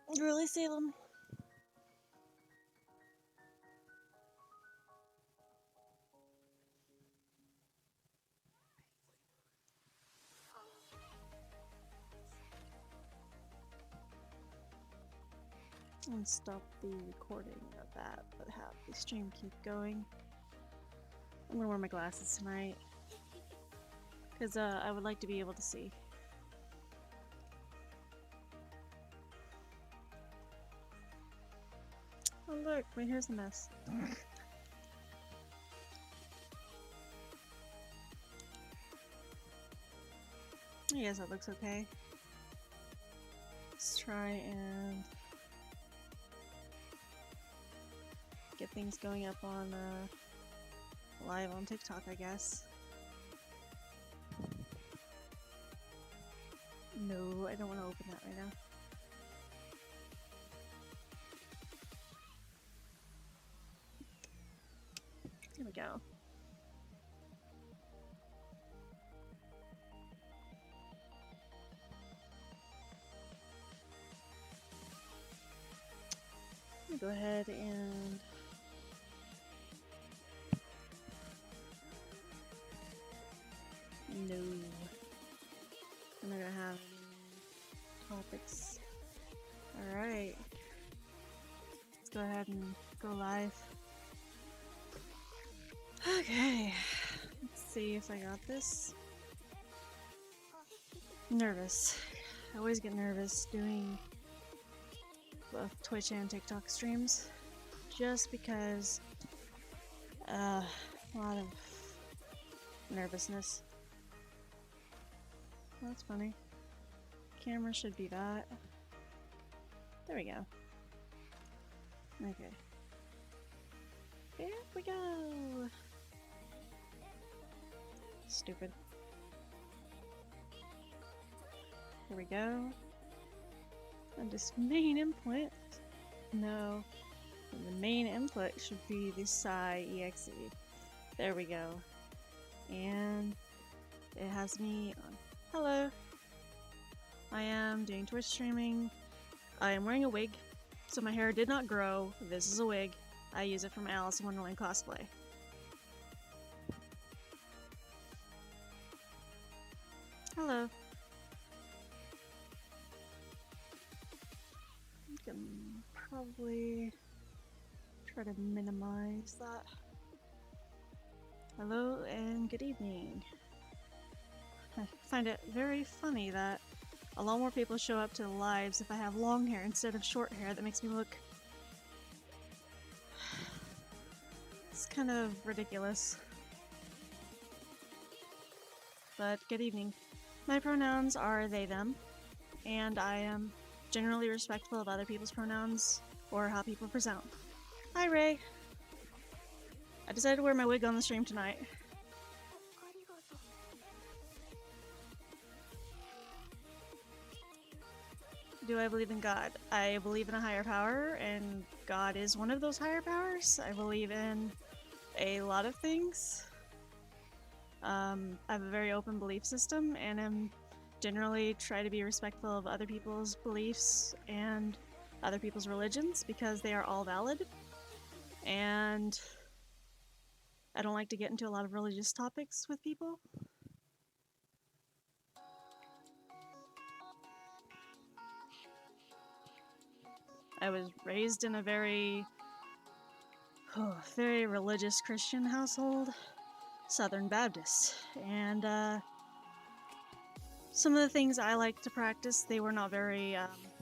Really, Salem? And stop the recording of that, but have the stream keep going. I'm gonna wear my glasses tonight because I would like to be able to see. Oh look, my hair's a mess. I guess that looks okay. Let's try and get things going up on live on TikTok, I guess. No, I don't want to open that right now. Here we go. Go ahead and no, I'm not gonna have any topics. All right, let's go ahead and go live. Okay, let's see if I got this. Nervous. I always get nervous doing both Twitch and TikTok streams, just because a lot of nervousness. Oh, that's funny. Camera should be that. There we go. Okay. There we go. Stupid. Here we go. And this main input. No. And the main input should be the Psy EXE. There we go. And it has me on. Hello. I am doing Twitch streaming. I am wearing a wig, so my hair did not grow. This is a wig. I use it from Alice in Wonderland cosplay. Hello. I can probably try to minimize that. Hello and good evening. I find it very funny that a lot more people show up to the lives if I have long hair instead of short hair. That makes me look... It's kind of ridiculous. But good evening. My pronouns are they, them, and I am generally respectful of other people's pronouns or how people present. Hi, Ray. I decided to wear my wig on the stream tonight. Do I believe in God? I believe in a higher power, and God is one of those higher powers. I believe in a lot of things. I have a very open belief system, and I'm generally try to be respectful of other people's beliefs and other people's religions because they are all valid. And I don't like to get into a lot of religious topics with people. I was raised in a very religious Christian household, Southern Baptist, and some of the things I like to practice, they were not very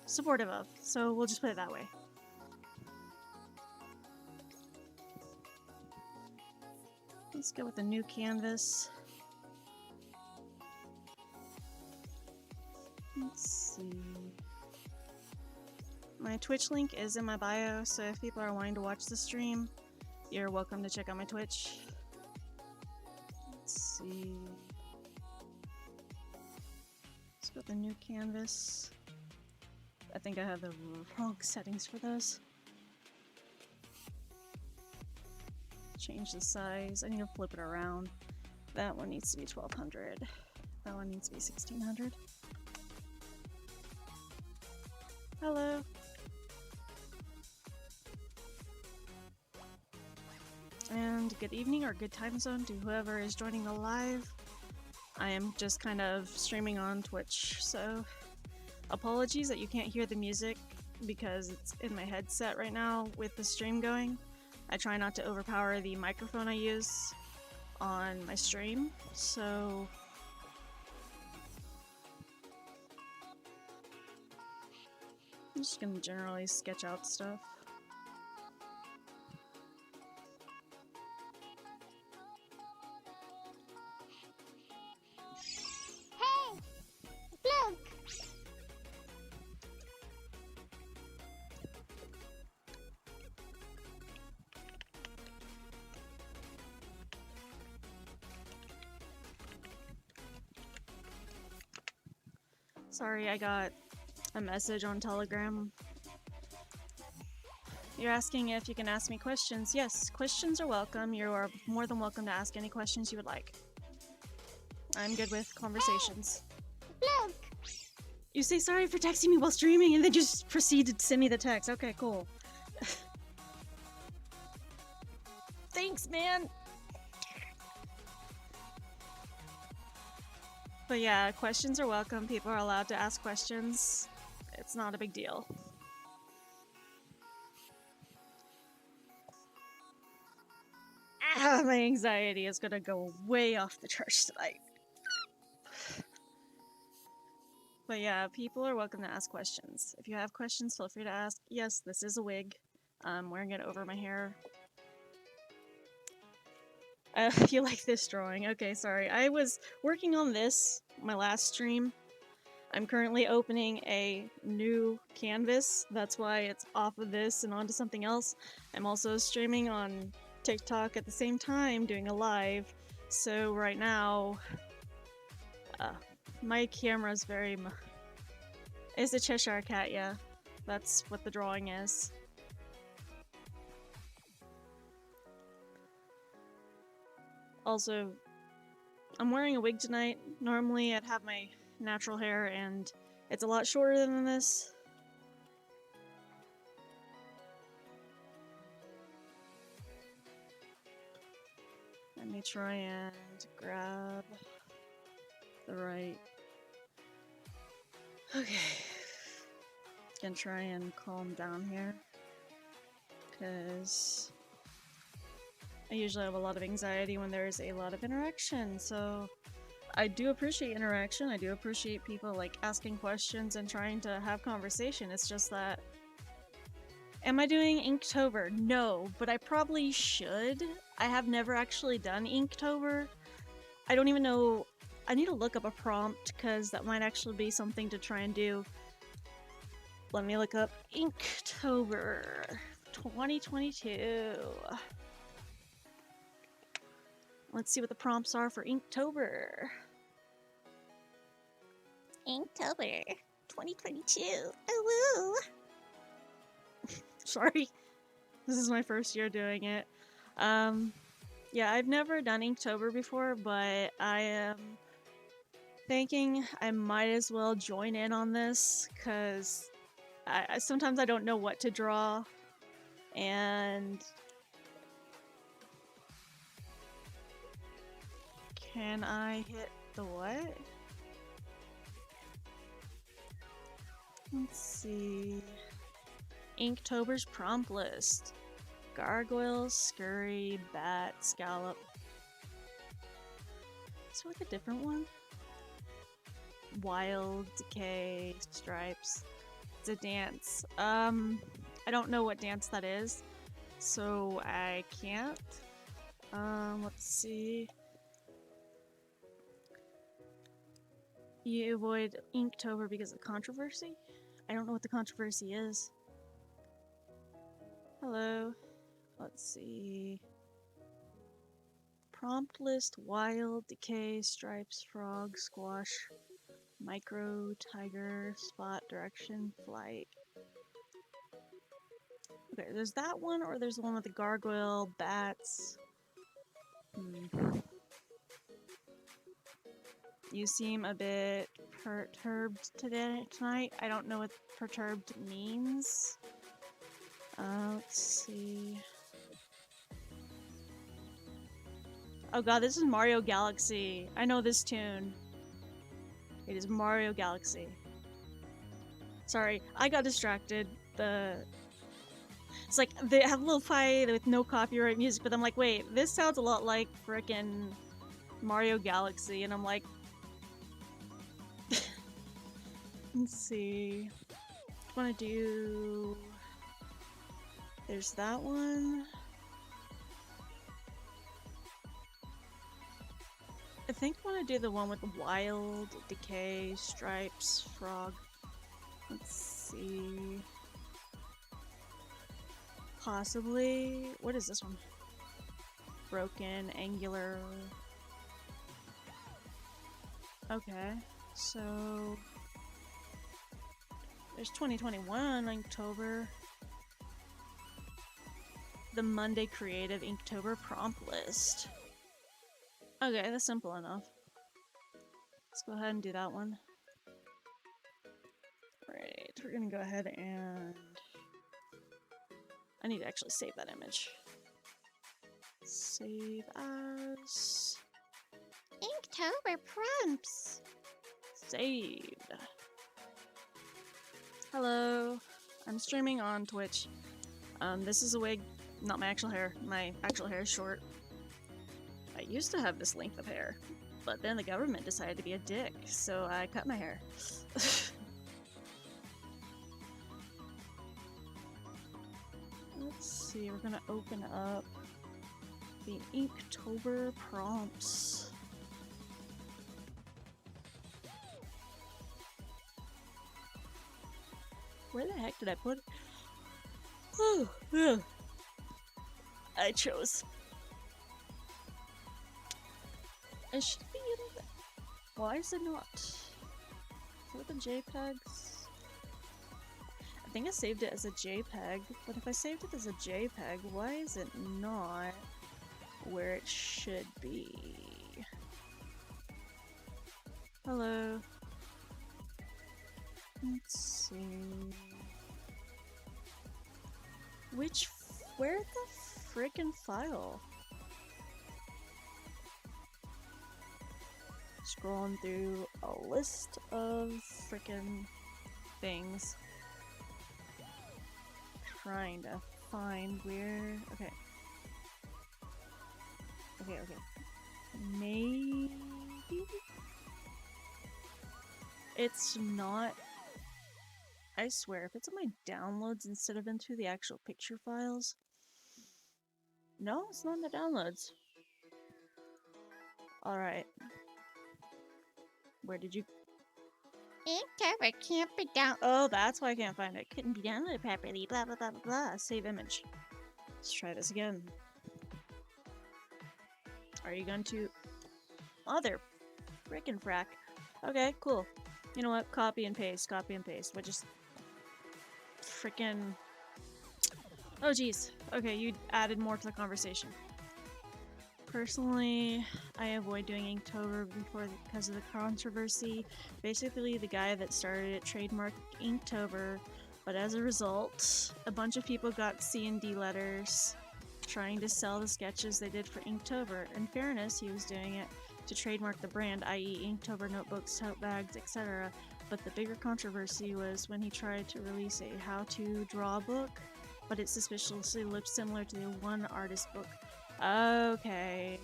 supportive of, so we'll just put it that way. Let's go with the new canvas. Let's see. My Twitch link is in my bio, so if people are wanting to watch the stream, you're welcome to check out my Twitch. Let's see. Let's go with the new canvas. I think I have the wrong settings for those. Change the size. I need to flip it around. That one needs to be 1200. That one needs to be 1600. Hello. and good evening or good time zone to whoever is joining the live. I am just kind of streaming on Twitch, so apologies that you can't hear the music because it's in my headset right now with the stream going. I try not to overpower the microphone I use on my stream, so I'm just gonna generally sketch out stuff. Hey, look! Sorry, I got a message on Telegram. You're asking if you can ask me questions. Yes, questions are welcome. You are more than welcome to ask any questions you would like. I'm good with conversations. Hey, look! You say sorry for texting me while streaming and then just proceed to send me the text. Okay, cool. Thanks, man! But yeah, questions are welcome. People are allowed to ask questions. It's not a big deal. My anxiety is gonna go way off the charts tonight. But yeah, people are welcome to ask questions. If you have questions, feel free to ask. Yes, this is a wig. I'm wearing it over my hair. You like this drawing? Okay, sorry. I was working on this my last stream. I'm currently opening a new canvas. That's why it's off of this and onto something else. I'm also streaming on TikTok at the same time, doing a live. So right now, my camera's very... It's a Cheshire Cat, yeah. That's what the drawing is. Also, I'm wearing a wig tonight. Normally I'd have my natural hair and it's a lot shorter than this. Let me try and grab the right... Okay. Gonna try and calm down here. Because I usually have a lot of anxiety when there's a lot of interaction, so I do appreciate interaction. I do appreciate people like asking questions and trying to have conversation. It's just that... Am I doing Inktober? No, but I probably should. I have never actually done Inktober. I don't even know... I need to look up a prompt, because that might actually be something to try and do. Let me look up Inktober 2022. Let's see what the prompts are for Inktober. Inktober 2022. Oh, woo! Sorry. This is my first year doing it. Yeah, I've never done Inktober before, but I am thinking I might as well join in on this, because sometimes I don't know what to draw, and can I hit the what? Let's see. Inktober's prompt list. Gargoyle, scurry, bat, scallop. Is there like a different one? Wild, decay, stripes. It's a dance. I don't know what dance that is, so I can't. Let's see. You avoid Inktober because of controversy? I don't know what the controversy is. Hello. Let's see. Prompt list, wild, decay, stripes, frog, squash, micro, tiger, spot, direction, flight. Okay, there's that one, or there's the one with the gargoyle, bats. You seem a bit perturbed tonight. I don't know what perturbed means. Let's see. Oh god, this is Mario Galaxy. I know this tune. It is Mario Galaxy. Sorry, I got distracted. It's like they have a little fight with no copyright music, but I'm like, wait, this sounds a lot like frickin' Mario Galaxy, and I'm like, let's see. I want to do. There's that one. I think I want to do the one with the wild, decay, stripes, frog. Let's see. Possibly. What is this one? Broken, angular. Okay, so there's 2021 Inktober. The Monday Creative Inktober prompt list. Okay, that's simple enough. Let's go ahead and do that one. Right, we're gonna go ahead and... I need to actually save that image. Save as... Inktober prompts. Saved. Hello, I'm streaming on Twitch. This is a wig, not my actual hair. My actual hair is short. I used to have this length of hair, but then the government decided to be a dick, so I cut my hair. Let's see, we're gonna open up the Inktober prompts. Where the heck did I put it? Oh, yeah. I chose. It should be in the... Why is it not? For the JPEGs? I think I saved it as a JPEG, but if I saved it as a JPEG, why is it not where it should be? Hello. Let's see. Where the frickin' file? Scrolling through a list of frickin' things. Trying to find where. Okay. Okay. Maybe it's not. I swear, if it's in my downloads instead of into the actual picture files. No, it's not in the downloads. Alright. Where did you... Inktober can't be down. Oh, that's why I can't find it. Couldn't be downloaded properly, blah blah blah blah blah. Save image. Let's try this again. Are you going to... Mother frickin' frack. Okay, cool. You know what? Copy and paste, copy and paste. But just... Frickin'... Oh jeez. Okay, you added more to the conversation. Personally, I avoid doing Inktober because of the controversy. Basically, the guy that started it trademarked Inktober, but as a result, a bunch of people got C and D letters trying to sell the sketches they did for Inktober. In fairness, he was doing it to trademark the brand, i.e. Inktober notebooks, tote bags, etc. But the bigger controversy was when he tried to release a how-to draw book, but it suspiciously looked similar to the one artist book. Okay.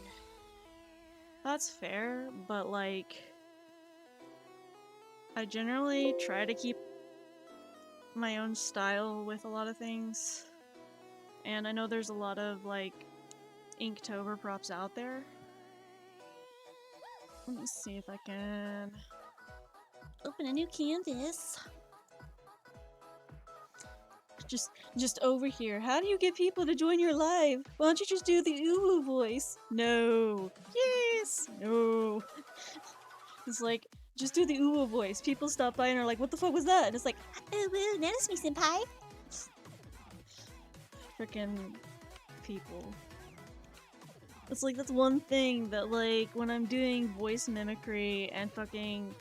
That's fair, but like... I generally try to keep my own style with a lot of things. And I know there's a lot of like Inktober props out there. Let me see if I can open a new canvas. Just over here. How do you get people to join your live? Why don't you just do the ooh voice? No. Yes. No. It's like, just do the ooh voice. People stop by and are like, what the fuck was that? And it's like, Oh, woo, notice me, senpai. frickin' people. It's like, that's one thing that like, when I'm doing voice mimicry and fucking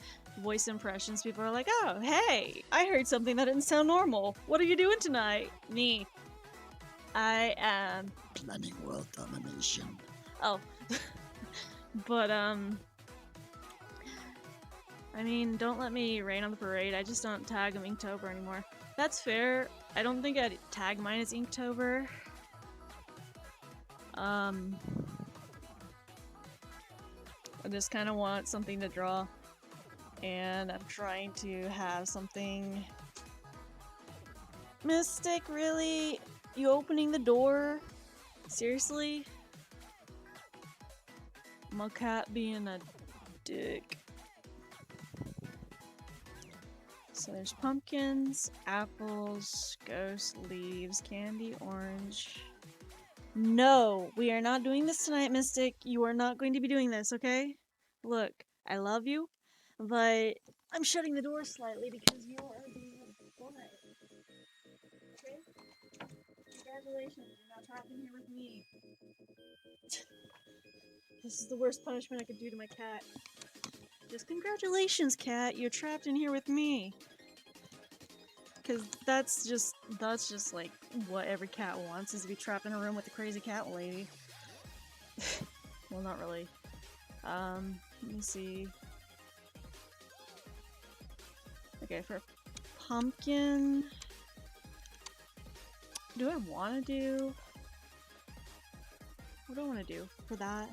voice impressions, people are like, oh, hey, I heard something that didn't sound normal. What are you doing tonight? Me. I am planning world domination. Oh. But, I mean, don't let me rain on the parade. I just don't tag them Inktober anymore. That's fair. I don't think I'd tag mine as Inktober. I just kind of want something to draw. And I'm trying to have something... Mystic, really? You opening the door? Seriously? My cat being a dick. So there's pumpkins, apples, ghost leaves, candy, orange. No, we are not doing this tonight, Mystic. You are not going to be doing this, okay? Look, I love you, but I'm shutting the door slightly because you are being a butt. Okay? Congratulations, you're now trapped in here with me. This is the worst punishment I could do to my cat. Just congratulations, cat. You're trapped in here with me. Cause that's just like what every cat wants, is to be trapped in a room with a crazy cat lady. Well, not really. Let me see. Okay, for pumpkin, do I want to do? What do I want to do for that?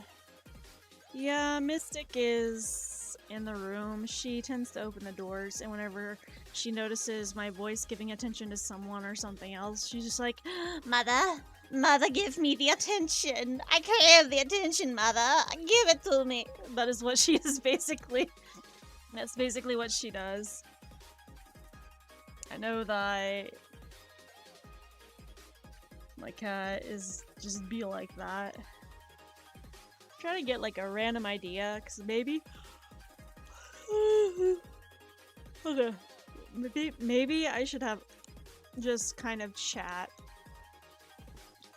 Yeah, Mystic is in the room. She tends to open the doors, and whenever she notices my voice giving attention to someone or something else, she's just like, Mother, mother, give me the attention. I crave the attention, mother. Give it to me. that is what she is basically. That's basically what she does. I know that my cat is just be like that. Try to get like a random idea, cause maybe. Okay, maybe I should have just kind of chat.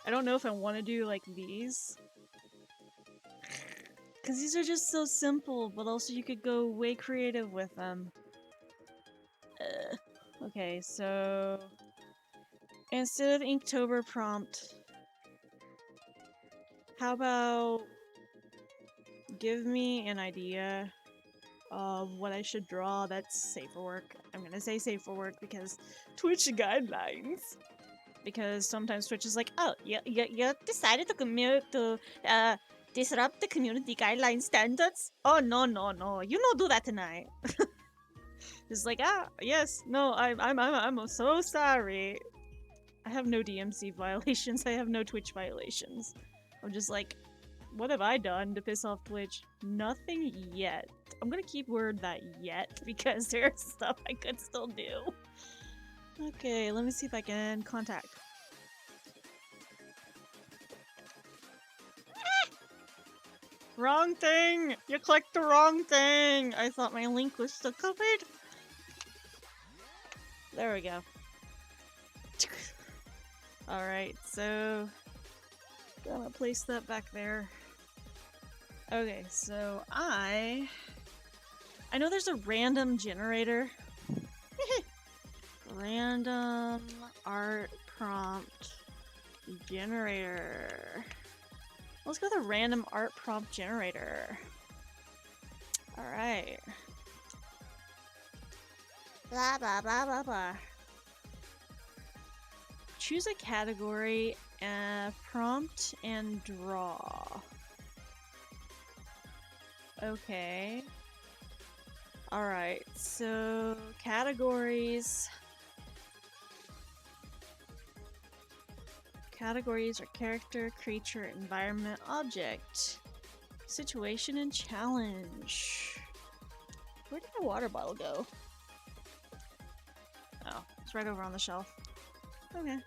I don't know if I want to do like these, cause these are just so simple, but also you could go way creative with them. Okay, so instead of Inktober prompt, how about give me an idea of what I should draw that's safe for work. I'm gonna say safe for work because Twitch guidelines. Because sometimes Twitch is like, oh, you decided to disrupt the community guideline standards? Oh, no, you don't do that tonight. It's like, yes, no, I'm so sorry. I have no DMC violations, I have no Twitch violations. I'm just like, what have I done to piss off Twitch? Nothing yet. I'm gonna keep word that yet because there's stuff I could still do. Okay, let me see if I can contact. Wrong thing! You clicked the wrong thing! I thought my link was still covered. There we go. Alright, so... gonna place that back there. Okay, so I know there's a random generator. Random art prompt generator. Let's go with a random art prompt generator. Alright. Blah blah blah blah blah. Choose a category, prompt, and draw. Okay. Alright, so categories. Categories are character, creature, environment, object, situation, and challenge. Where did my water bottle go? Oh, it's right over on the shelf. Okay.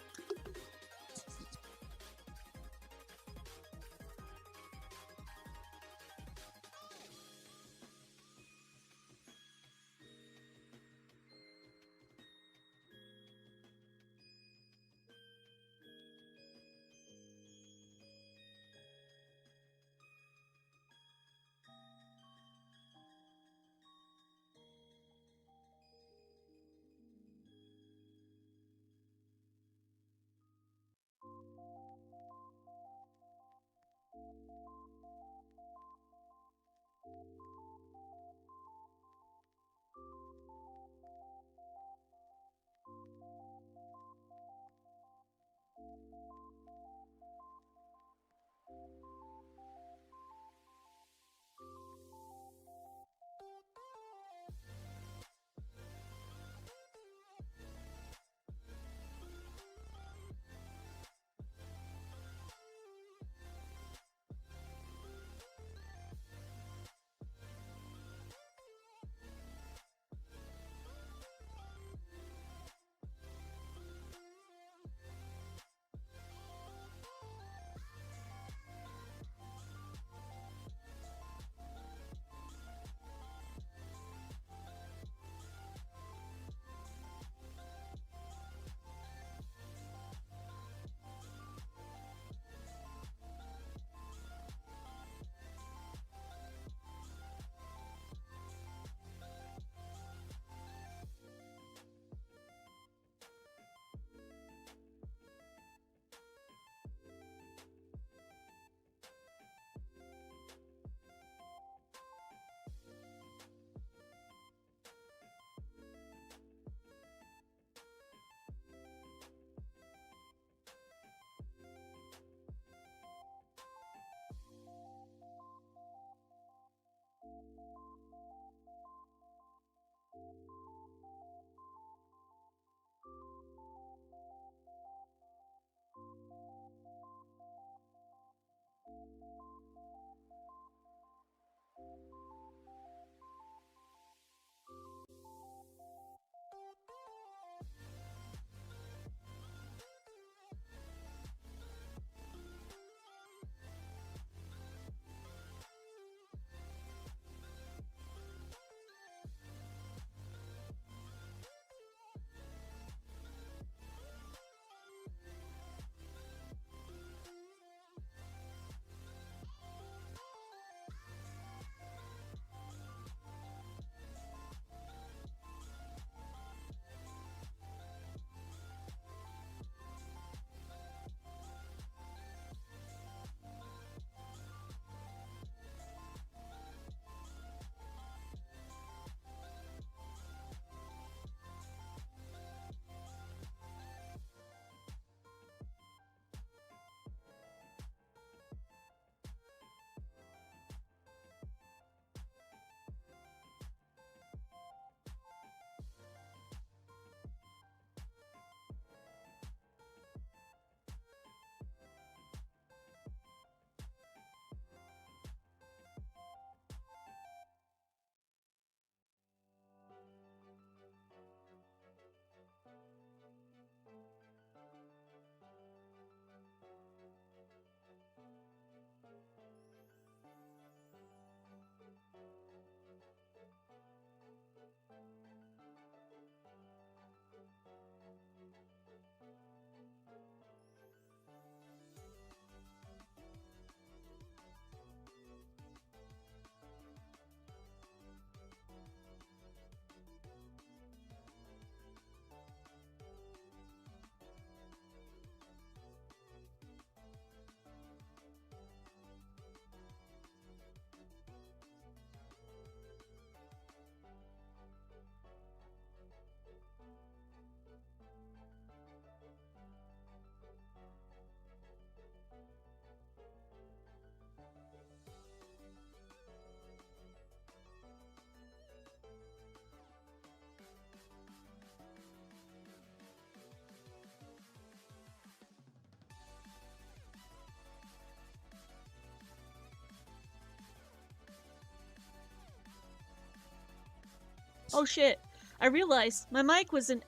Oh shit! I realized my mic wasn't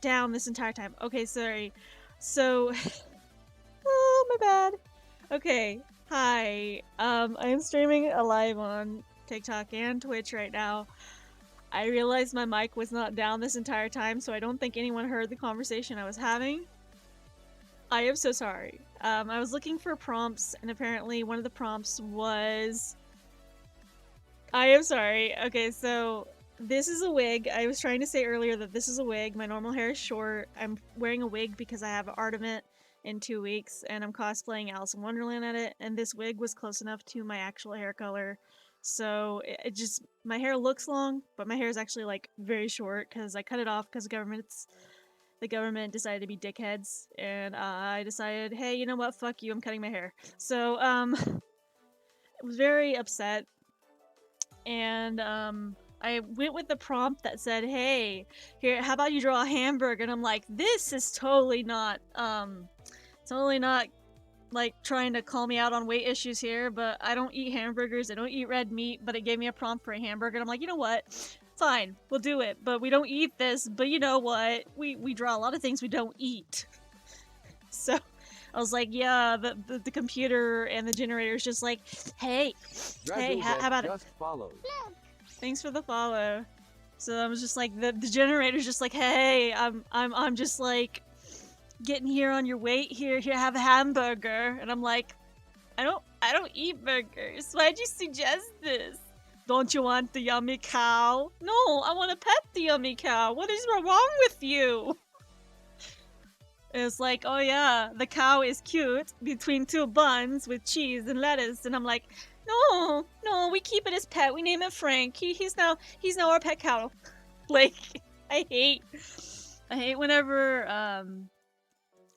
down this entire time. Okay, sorry. So, oh my bad. Okay, hi. I am streaming a live on TikTok and Twitch right now. I realized my mic was not down this entire time, so I don't think anyone heard the conversation I was having. I am so sorry. I was looking for prompts, and apparently one of the prompts was... I am sorry. Okay, so this is a wig. I was trying to say earlier that this is a wig. My normal hair is short. I'm wearing a wig because I have an art event in 2 weeks, and I'm cosplaying Alice in Wonderland at it, and this wig was close enough to my actual hair color. So it just... my hair looks long, but my hair is actually, like, very short because I cut it off because the government decided to be dickheads, and I decided, hey, you know what, fuck you, I'm cutting my hair. So, I was very upset, and, I went with the prompt that said, hey, here, how about you draw a hamburger? And I'm like, this is totally not, like, trying to call me out on weight issues here, but I don't eat hamburgers, I don't eat red meat, but it gave me a prompt for a hamburger, and I'm like, you know what? Fine, we'll do it, but we don't eat this, but you know what? We draw a lot of things we don't eat. So I was like, yeah, the computer and the generator's just like, hey, how about it? Just followed. Thanks for the follow. So I was just like, the generator's just like, hey, I'm just like getting here on your weight here, have a hamburger. And I'm like, I don't eat burgers. Why'd you suggest this? Don't you want the yummy cow? No, I want to pet the yummy cow. What is wrong with you? It's like, oh yeah, the cow is cute between 2 buns with cheese and lettuce. And I'm like, no, we keep it as pet. We name it Frank. He's now our pet cow. Like, I hate whenever,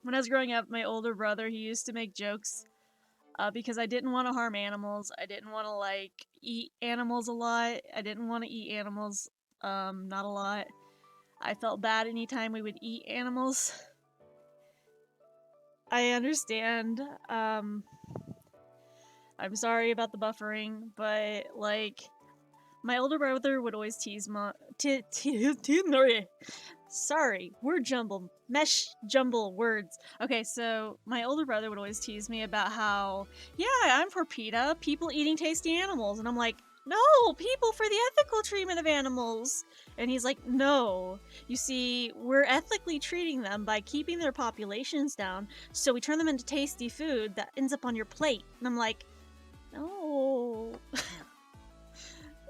when I was growing up, my older brother, he used to make jokes because I didn't want to harm animals. I didn't want to, like, eat animals a lot. I didn't want to eat animals, not a lot. I felt bad anytime we would eat animals. I understand. I'm sorry about the buffering, but, like, my older brother would always tease Sorry, word jumble. Mesh jumble words. Okay, so my older brother would always tease me about how, yeah, I'm for PETA, people eating tasty animals. And I'm like, no, people for the ethical treatment of animals. And he's like, no. You see, we're ethically treating them by keeping their populations down, so we turn them into tasty food that ends up on your plate. And I'm like, no.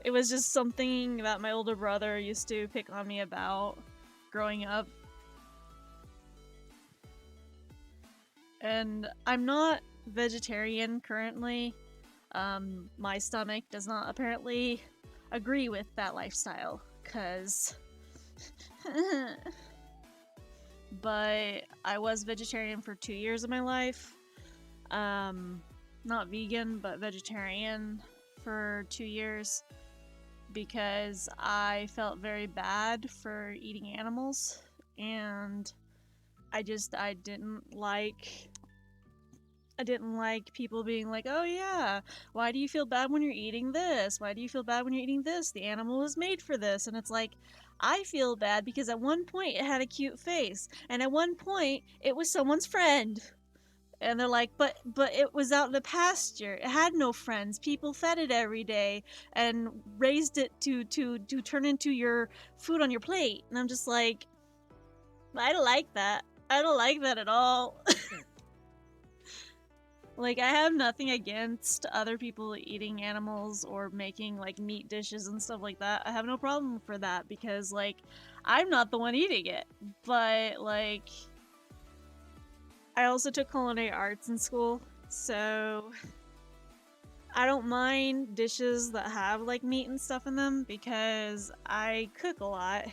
It was just something that my older brother used to pick on me about growing up. And I'm not vegetarian currently. My stomach does not apparently agree with that lifestyle, cause but I was vegetarian for 2 years of my life. Not vegan, but vegetarian for 2 years because I felt very bad for eating animals, and I didn't like people being like, oh yeah, why do you feel bad when you're eating this? Why do you feel bad when you're eating this? The animal was made for this. And it's like, I feel bad because at one point it had a cute face, and at one point it was someone's friend. And they're like, but it was out in the pasture. It had no friends. People fed it every day and raised it to turn into your food on your plate. And I'm just like, I don't like that. I don't like that at all. Like, I have nothing against other people eating animals or making, like, meat dishes and stuff like that. I have no problem for that because, like, I'm not the one eating it. But, like, I also took culinary arts in school, so I don't mind dishes that have, like, meat and stuff in them because I cook a lot.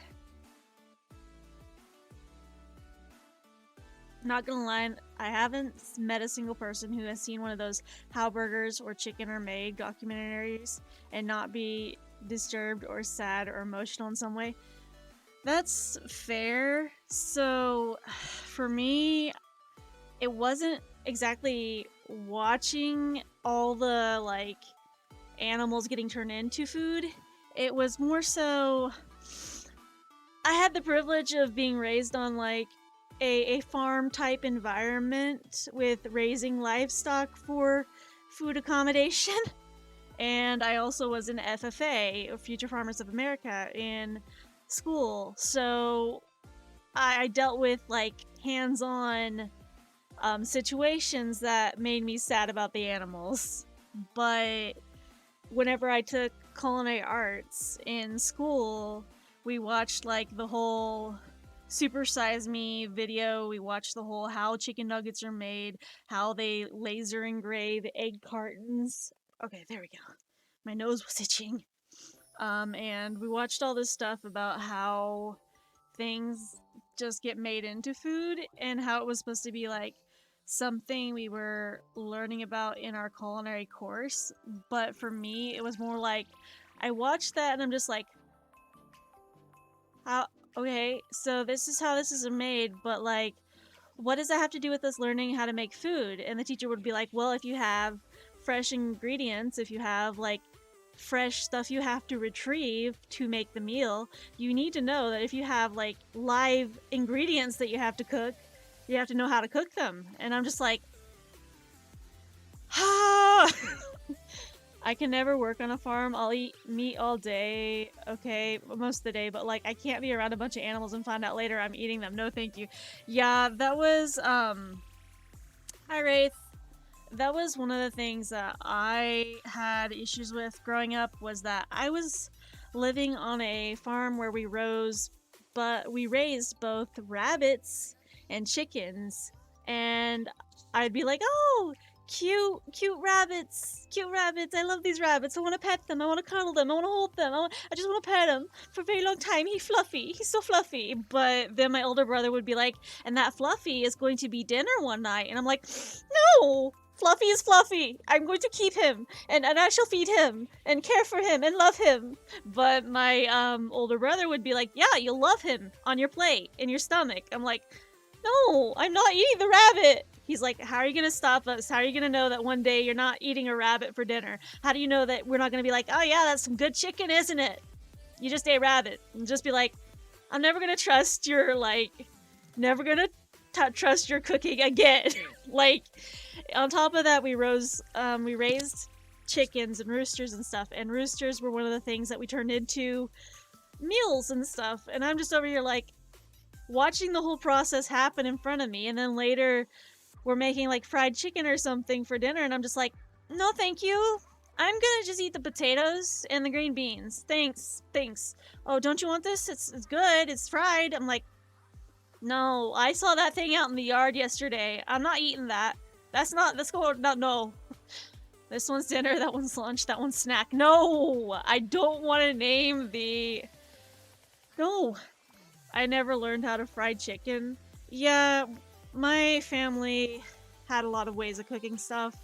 Not gonna lie, I haven't met a single person who has seen one of those How Burgers or Chicken Are Made documentaries and not be disturbed or sad or emotional in some way. That's fair. So, for me, it wasn't exactly watching all the, like, animals getting turned into food. It was more so I had the privilege of being raised on like a farm type environment with raising livestock for food accommodation. And I also was in FFA, or Future Farmers of America, in school. So I dealt with like hands-on situations that made me sad about the animals. But whenever I took culinary arts in school, we watched like the whole Super Size Me video. We watched the whole how chicken nuggets are made, how they laser engrave egg cartons. Okay, there we go. My nose was itching. And we watched all this stuff about how things just get made into food and how it was supposed to be like something we were learning about in our culinary course. But for me, it was more like I watched that and I'm just like, how, okay, so this is how this is made, but like, what does that have to do with us learning how to make food? And the teacher would be like, well, if you have fresh ingredients, if you have like fresh stuff you have to retrieve to make the meal, you need to know that if you have like live ingredients that you have to cook, you have to know how to cook them. And I'm just like, ah! I can never work on a farm. I'll eat meat all day, okay, most of the day, but like I can't be around a bunch of animals and find out later I'm eating them. No, thank you. Yeah, that was hi Wraith. That was one of the things that I had issues with growing up, was that I was living on a farm where we raised both rabbits and chickens, and I'd be like, "Oh, cute rabbits, cute rabbits. I love these rabbits. I want to pet them. I want to cuddle them. I want to hold them. I just want to pet him for a very long time. He's fluffy. He's so fluffy." But then my older brother would be like, "And that Fluffy is going to be dinner one night," and I'm like, "No, Fluffy is Fluffy. I'm going to keep him, and I shall feed him, and care for him, and love him." But my older brother would be like, "Yeah, you'll love him on your plate, in your stomach." I'm like, "No, I'm not eating the rabbit." He's like, "How are you going to stop us? How are you going to know that one day you're not eating a rabbit for dinner? How do you know that we're not going to be like, oh yeah, that's some good chicken, isn't it? You just ate rabbit." And just be like, "I'm never going to trust your, like, never going to trust your cooking again." Like, on top of that, we raised chickens and roosters and stuff, and roosters were one of the things that we turned into meals and stuff. And I'm just over here like watching the whole process happen in front of me, and then later we're making like fried chicken or something for dinner, and I'm just like, "No, thank you. I'm gonna just eat the potatoes and the green beans. Thanks. Oh, don't you want this? It's good. It's fried." I'm like, "No, I saw that thing out in the yard yesterday. I'm not eating that. That's going, no. This one's dinner, that one's lunch, that one's snack. No, I don't want to name the... No, I never learned how to fry chicken. Yeah, my family had a lot of ways of cooking stuff,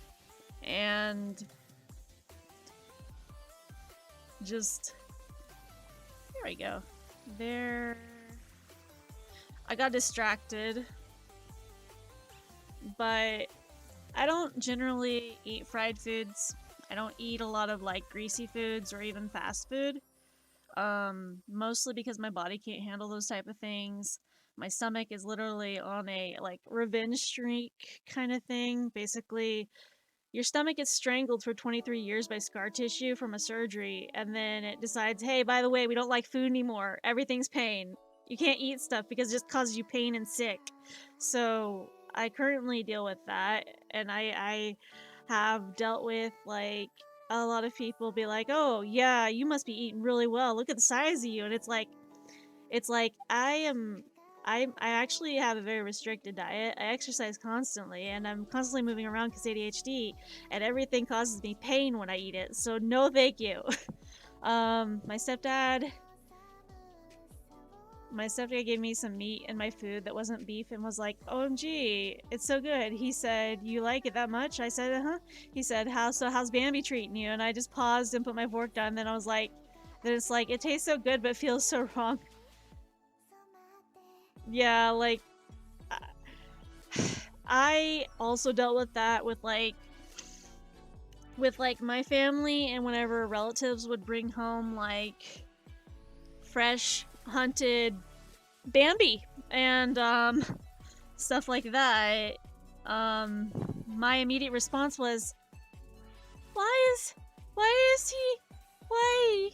and just... There we go. There... I got distracted, but I don't generally eat fried foods. I don't eat a lot of like greasy foods or even fast food. Mostly because my body can't handle those type of things. My stomach is literally on a like revenge streak kind of thing. Basically, your stomach gets strangled for 23 years by scar tissue from a surgery, and then it decides, hey, by the way, we don't like food anymore. Everything's pain. You can't eat stuff because it just causes you pain and sick. So I currently deal with that, and I have dealt with like a lot of people be like, "Oh yeah, you must be eating really well. Look at the size of you," and it's like I actually have a very restricted diet. I exercise constantly, and I'm constantly moving around because ADHD, and everything causes me pain when I eat it. So no, thank you. My stepdad gave me some meat in my food that wasn't beef and was like, "OMG, it's so good." He said, "You like it that much?" I said, "Uh-huh." He said, how's Bambi treating you?" And I just paused and put my fork down. Then I was like, then it's like, it tastes so good but feels so wrong. Yeah, like, I also dealt with that with my family, and whenever relatives would bring home like fresh hunted Bambi and stuff like that. My immediate response was, why is he, why,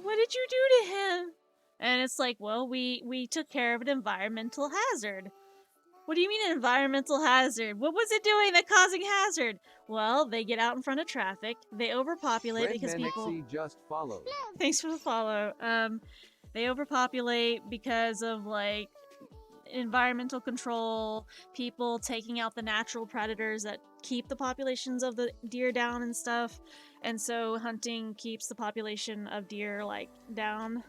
what did you do to him? And it's like, well, we took care of an environmental hazard. What do you mean an environmental hazard? What was it doing that causing hazard? Well, they get out in front of traffic. They overpopulate because people. just followed. Thanks for the follow. They overpopulate because of like environmental control, people taking out the natural predators that keep the populations of the deer down and stuff. And so hunting keeps the population of deer like down.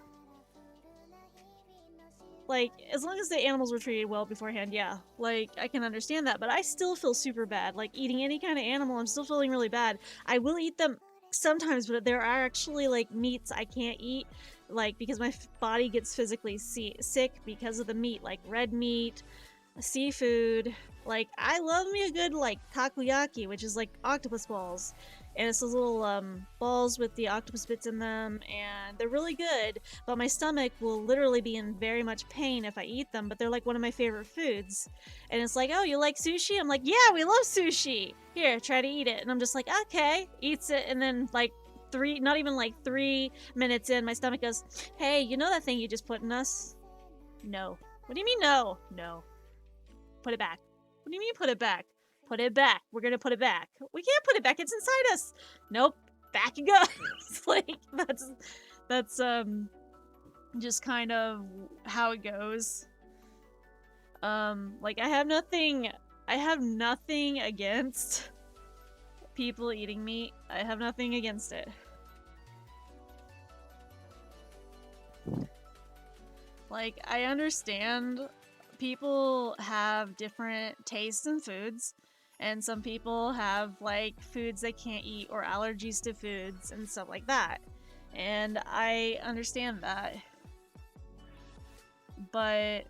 Like, as long as the animals were treated well beforehand, yeah, like, I can understand that, but I still feel super bad. Like, eating any kind of animal, I'm still feeling really bad. I will eat them sometimes, but there are actually, like, meats I can't eat, like, because my body gets physically sick because of the meat, like red meat, seafood. Like, I love me a good, like, takoyaki, which is, like, octopus balls. And it's those little balls with the octopus bits in them, and they're really good. But my stomach will literally be in very much pain if I eat them. But they're like one of my favorite foods. And it's like, oh, you like sushi? I'm like, yeah, we love sushi. Here, try to eat it. And I'm just like, okay, eats it, and then like not even like 3 minutes in, my stomach goes, hey, you know that thing you just put in us? No. What do you mean no? No. Put it back. What do you mean put it back? Put it back. We're gonna put it back. We can't put it back. It's inside us. Nope. Back it goes. Like that's just kind of how it goes. Like I have nothing against people eating meat. I have nothing against it. Like I understand people have different tastes in foods, and some people have like foods they can't eat or allergies to foods and stuff like that, and I understand that. But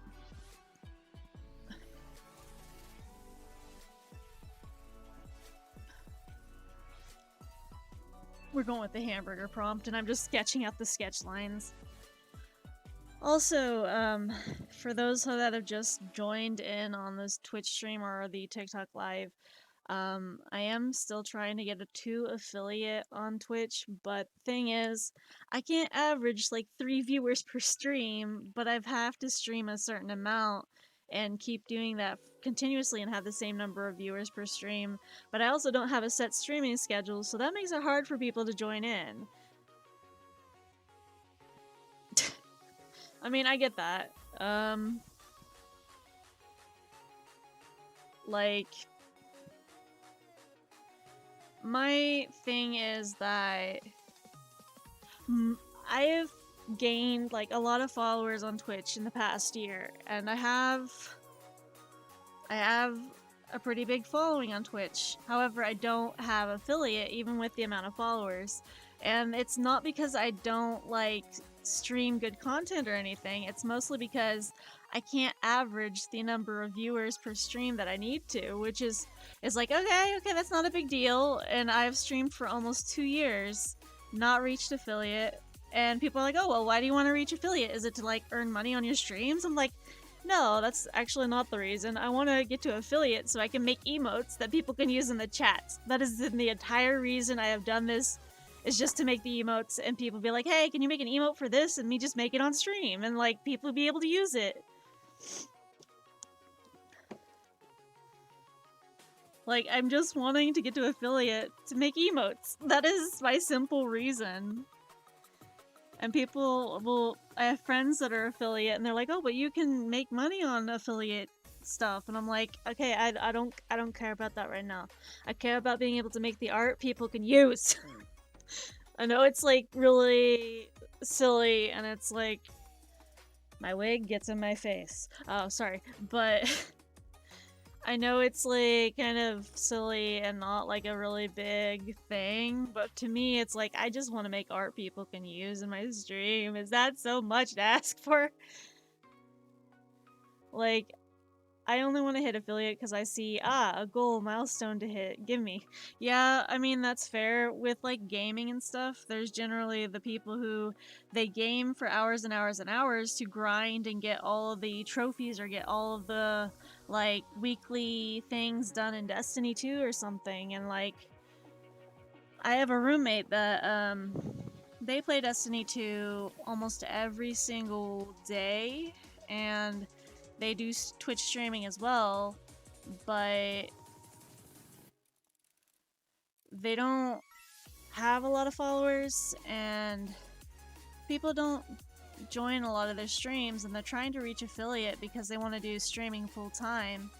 we're going with the hamburger prompt, and I'm just sketching out the sketch lines. Also, for those that have just joined in on this Twitch stream or the TikTok live, I am still trying to get a 2 affiliate on Twitch, but thing is, I can't average like 3 viewers per stream, but I have to stream a certain amount and keep doing that continuously and have the same number of viewers per stream. But I also don't have a set streaming schedule, so that makes it hard for people to join in. I mean, I get that. Like, my thing is that I have gained like a lot of followers on Twitch in the past year, and I have a pretty big following on Twitch. However, I don't have affiliate even with the amount of followers. And it's not because I don't like stream good content or anything. It's mostly because I can't average the number of viewers per stream that I need to, which is like, okay, that's not a big deal. And I've streamed for almost 2 years, not reached affiliate. And people are like, oh, well, why do you want to reach affiliate? Is it to like earn money on your streams? I'm like, no, that's actually not the reason. I want to get to affiliate so I can make emotes that people can use in the chats. That is the entire reason I have done this, is just to make the emotes and people be like, hey, can you make an emote for this? And me just make it on stream and like people be able to use it. Like, I'm just wanting to get to affiliate to make emotes. That is my simple reason. And people will, I have friends that are affiliate and they're like, oh, but you can make money on affiliate stuff. And I'm like, okay, I don't care about that right now. I care about being able to make the art people can use. I know it's like really silly and it's like my wig gets in my face. Oh, sorry. But I know it's like kind of silly and not like a really big thing, but to me it's like I just want to make art people can use in my stream. Is that so much to ask for? Like, I only want to hit affiliate because I see, a goal milestone to hit. Give me. Yeah, I mean, that's fair. With like gaming and stuff, there's generally the people who they game for hours and hours and hours to grind and get all of the trophies or get all of the like weekly things done in Destiny 2 or something. And like, I have a roommate that, they play Destiny 2 almost every single day, and they do Twitch streaming as well, but they don't have a lot of followers, and people don't join a lot of their streams, and they're trying to reach affiliate because they want to do streaming full time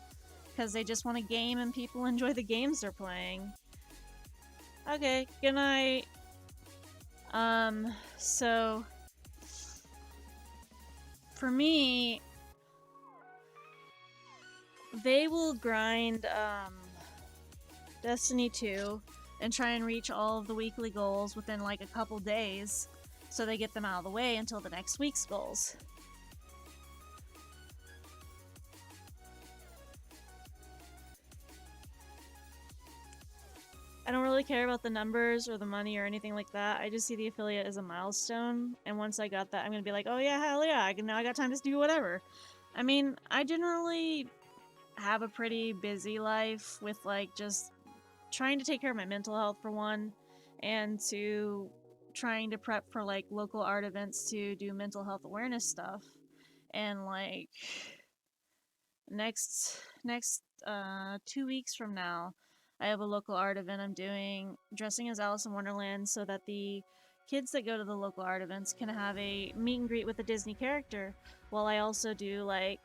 because they just want to game and people enjoy the games they're playing. Okay, good night. So for me, they will grind Destiny 2 and try and reach all of the weekly goals within like a couple days so they get them out of the way until the next week's goals. I don't really care about the numbers or the money or anything like that. I just see the affiliate as a milestone, and once I got that, I'm gonna be like, oh yeah, hell yeah, now I got time to do whatever. I mean, I generally have a pretty busy life with like just trying to take care of my mental health for one, and to trying to prep for like local art events to do mental health awareness stuff. And like next 2 weeks from now, I have a local art event I'm doing dressing as Alice in Wonderland so that the kids that go to the local art events can have a meet and greet with a Disney character, while I also do like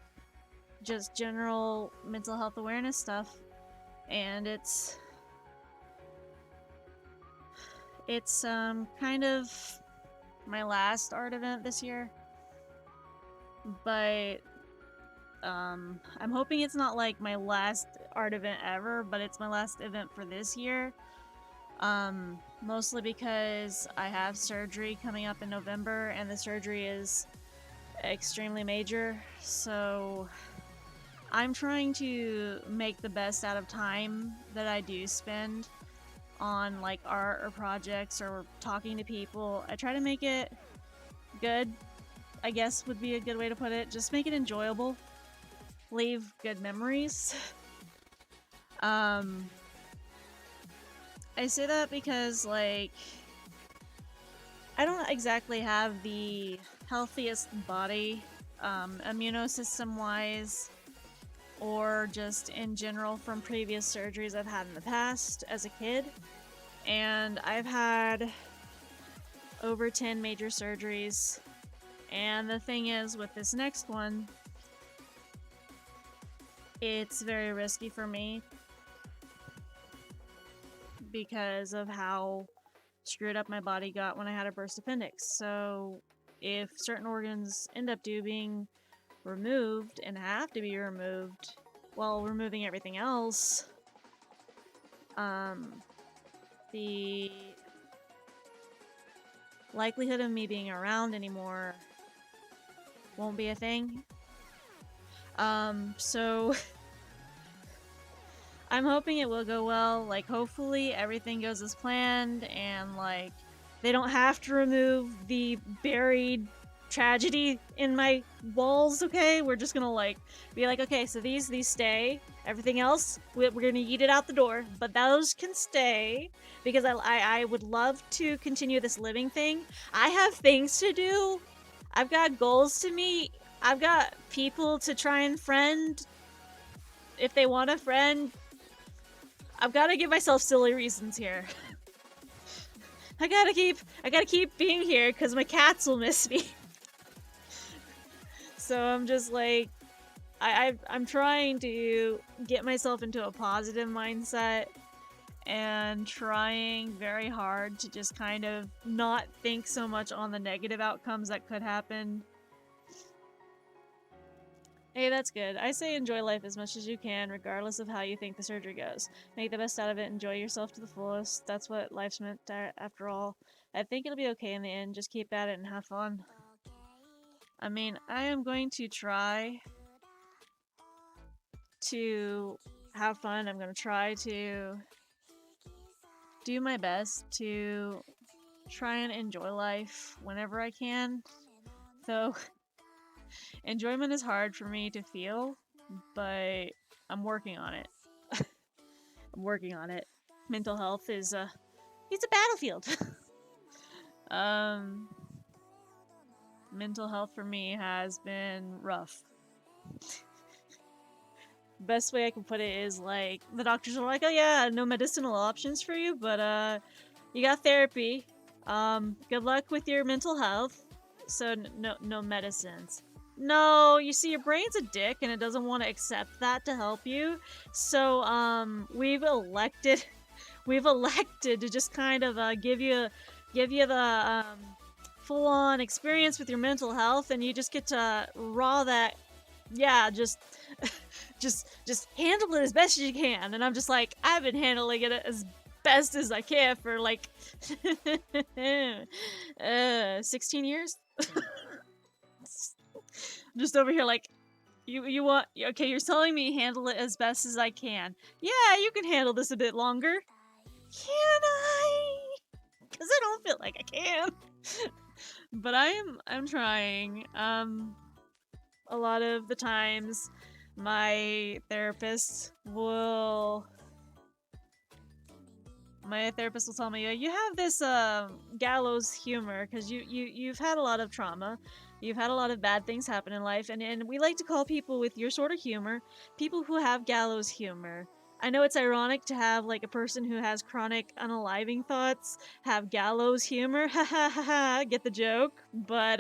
just general mental health awareness stuff. And it's kind of my last art event this year, but I'm hoping it's not like my last art event ever, but it's my last event for this year. Mostly because I have surgery coming up in November, and the surgery is extremely major. So I'm trying to make the best out of time that I do spend on like art or projects or talking to people. I try to make it good, I guess would be a good way to put it. Just make it enjoyable. Leave good memories. um I say that because like I don't exactly have the healthiest body, immunosystem wise, or just in general from previous surgeries I've had in the past as a kid. And I've had over 10 major surgeries. And the thing is, with this next one, it's very risky for me because of how screwed up my body got when I had a burst appendix. So if certain organs end up being removed and have to be removed while removing everything else, the likelihood of me being around anymore won't be a thing. So I'm hoping it will go well. Like, hopefully everything goes as planned, and like they don't have to remove the buried tragedy in my walls. Okay, we're just gonna like be like, okay, so these stay. Everything else, we're gonna eat it out the door, but those can stay because I would love to continue this living thing. I have things to do. I've got goals to meet. I've got people to try and friend if they want a friend. I've got to give myself silly reasons here. I gotta keep being here because my cats will miss me. So I'm just like, I'm trying to get myself into a positive mindset and trying very hard to just kind of not think so much on the negative outcomes that could happen. Hey, that's good. I say enjoy life as much as you can, regardless of how you think the surgery goes. Make the best out of it, enjoy yourself to the fullest. That's what life's meant to, after all. I think it'll be okay in the end. Just keep at it and have fun. I mean, I am going to try to have fun. I'm gonna try to do my best to try and enjoy life whenever I can. Though enjoyment is hard for me to feel, but I'm working on it. I'm working on it. Mental health is it's a battlefield. um Mental health for me has been rough. Best way I can put it is like the doctors are like, "Oh yeah, no medicinal options for you, but you got therapy. Good luck with your mental health. So no medicines." No, you see, your brain's a dick and it doesn't want to accept that to help you. So we've elected to just kind of give you the full on experience with your mental health, and you just get to raw that. Yeah, just handle it as best as you can. And I'm just like, I've been handling it as best as I can for like 16 years. Just over here like, you want, okay, you're telling me handle it as best as I can. Yeah, you can handle this a bit longer. Can I? Because I don't feel like I can. But I'm trying. A lot of the times my therapist will tell me, you have this gallows humor because you've had a lot of trauma, you've had a lot of bad things happen in life, and we like to call people with your sort of humor people who have gallows humor. I know it's ironic to have like a person who has chronic unaliving thoughts have gallows humor. Ha ha ha ha, get the joke? But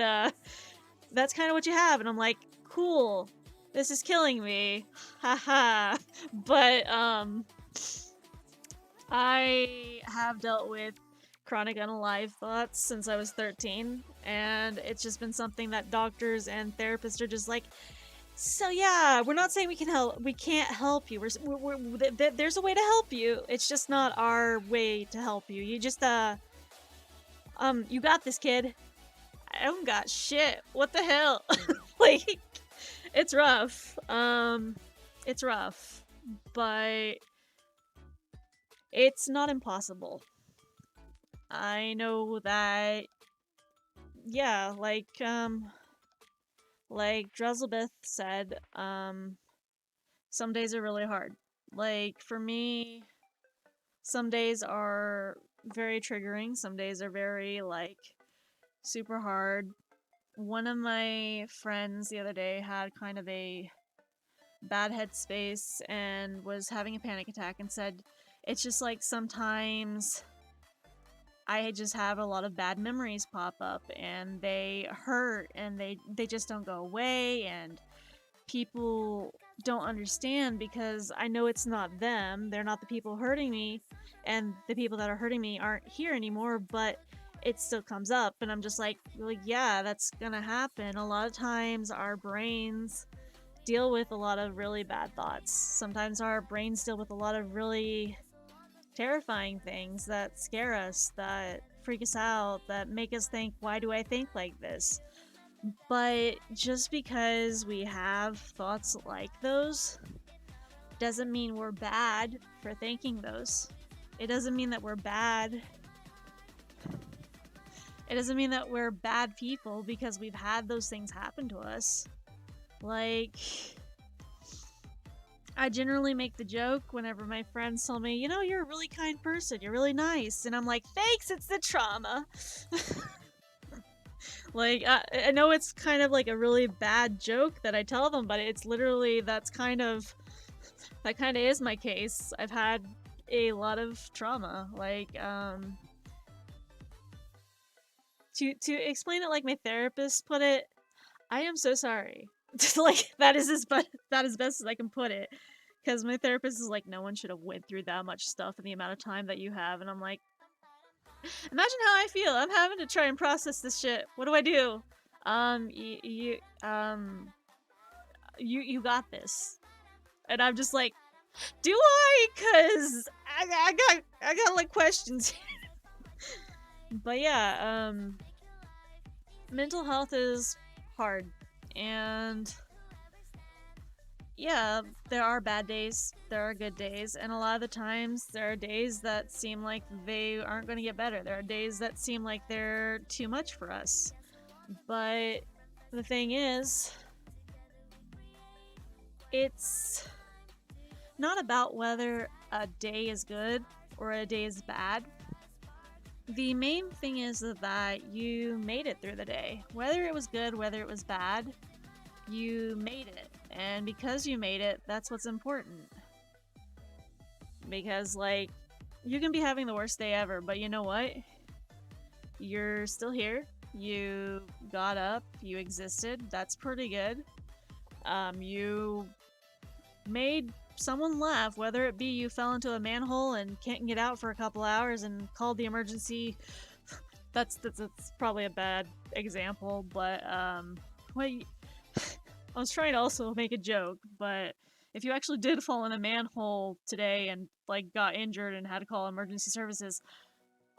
that's kind of what you have, and I'm like, cool, this is killing me. Haha. But I have dealt with chronic unalive thoughts since I was 13, and it's just been something that doctors and therapists are just like, so yeah, we're not saying we can't help you. There's a way to help you. It's just not our way to help you. You just you got this, kid. I don't got shit. What the hell? Like, it's rough. It's rough, but it's not impossible. I know that, yeah, like Drezelbeth said, some days are really hard. Like, for me, some days are very triggering, some days are very, like, super hard. One of my friends the other day had kind of a bad headspace and was having a panic attack and said, it's just like sometimes I just have a lot of bad memories pop up and they hurt and they just don't go away, and people don't understand because I know it's not them. They're not the people hurting me, and the people that are hurting me aren't here anymore, but it still comes up, and I'm just like, well, yeah, that's gonna happen. A lot of times our brains deal with a lot of really bad thoughts. Sometimes our brains deal with a lot of really terrifying things that scare us, that freak us out, that make us think, why do I think like this? But just because we have thoughts like those doesn't mean we're bad for thinking those. It doesn't mean that we're bad. It doesn't mean that we're bad people because we've had those things happen to us. Like, I generally make the joke whenever my friends tell me, you know, you're a really kind person, you're really nice. And I'm like, thanks, it's the trauma. Like, I know it's kind of like a really bad joke that I tell them, but it's literally, that kind of is my case. I've had a lot of trauma. Like, to explain it like my therapist put it, I am so sorry. Like, that is best as I can put it. Because my therapist is like, no one should have went through that much stuff in the amount of time that you have. And I'm like, imagine how I feel. I'm having to try and process this shit. What do I do? You got this. And I'm just like, do I? Cause I got like questions. But yeah, mental health is hard, and yeah, there are bad days, there are good days, and a lot of the times there are days that seem like they aren't going to get better. There are days that seem like they're too much for us. But the thing is, it's not about whether a day is good or a day is bad. The main thing is that you made it through the day. Whether it was good, whether it was bad, you made it. And because you made it, that's what's important. Because, like, you can be having the worst day ever, but you know what? You're still here. You got up, you existed. That's pretty good. You made someone laugh, whether it be you fell into a manhole and can't get out for a couple hours and called the emergency. That's probably a bad example, but wait, I was trying to also make a joke, but if you actually did fall in a manhole today and like got injured and had to call emergency services,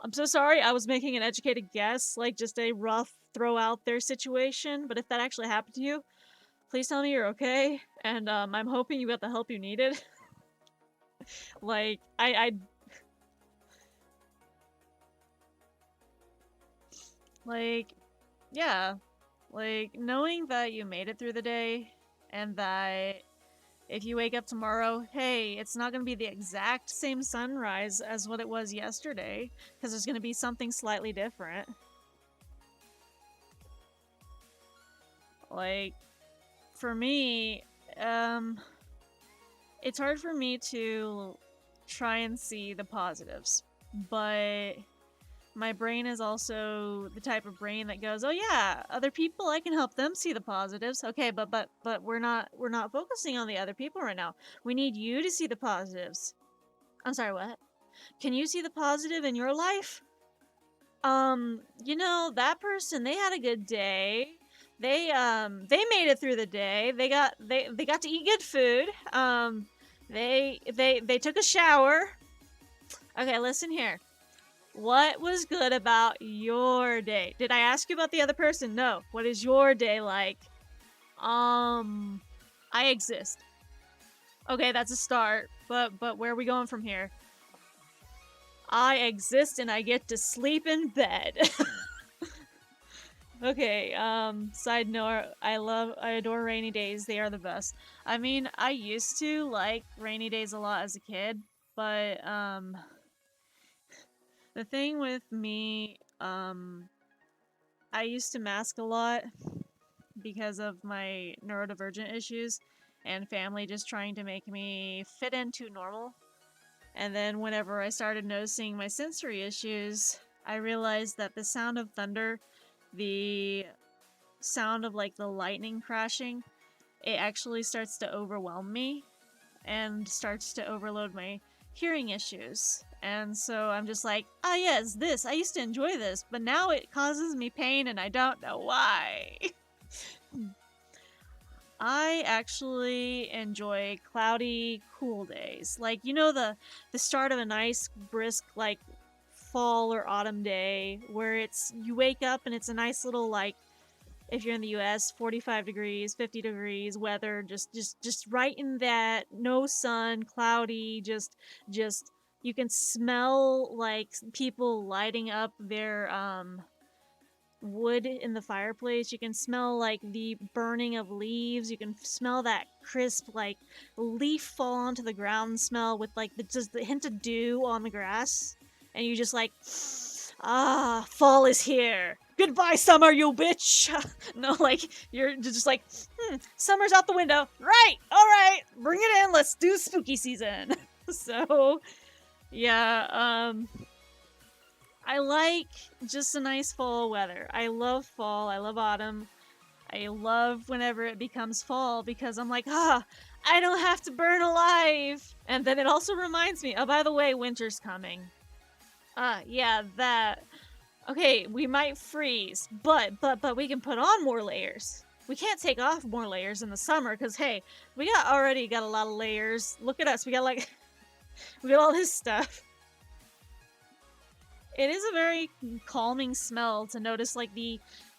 I'm so sorry. I was making an educated guess, like just a rough throw out there situation. But if that actually happened to you, please tell me you're okay, and I'm hoping you got the help you needed. Like I like yeah, like knowing that you made it through the day, and that if you wake up tomorrow, hey, it's not going to be the exact same sunrise as what it was yesterday, because there's going to be something slightly different. Like, for me, it's hard for me to try and see the positives, but my brain is also the type of brain that goes, "Oh yeah, other people, I can help them see the positives." Okay, but we're not focusing on the other people right now. We need you to see the positives. I'm sorry, what? Can you see the positive in your life? That person, they had a good day. They made it through the day. They got to eat good food. They took a shower. Okay, listen here. What was good about your day? Did I ask you about the other person? No. What is your day like? I exist. Okay, that's a start. But where are we going from here? I exist and I get to sleep in bed. Okay, side note, I adore rainy days. They are the best. I mean, I used to like rainy days a lot as a kid, but the thing with me, I used to mask a lot because of my neurodivergent issues and family just trying to make me fit into normal. And then whenever I started noticing my sensory issues, I realized that the sound of thunder, the sound of like the lightning crashing, it actually starts to overwhelm me and starts to overload my hearing issues. And so I'm just like, oh yeah, it's this. I used to enjoy this, but now it causes me pain and I don't know why. I actually enjoy cloudy, cool days. Like, the start of a nice brisk like fall or autumn day where it's you wake up and it's a nice little like, if you're in the US, 45 degrees, 50 degrees weather, just right in that, no sun, cloudy, just you can smell like people lighting up their wood in the fireplace. You can smell like the burning of leaves. You can smell that crisp like leaf fall onto the ground smell with like just the hint of dew on the grass, and you just like, ah, fall is here. Goodbye, summer, you bitch. No, like you're just like, summer's out the window. Right, all right, bring it in. Let's do spooky season. So yeah, I like just a nice fall weather. I love fall. I love autumn. I love whenever it becomes fall because I'm like, I don't have to burn alive. And then it also reminds me, oh, by the way, winter's coming. Yeah, that. Okay, we might freeze, but we can put on more layers. We can't take off more layers in the summer because hey, we already got a lot of layers. Look at us. We got like we got all this stuff. It is a very calming smell to notice like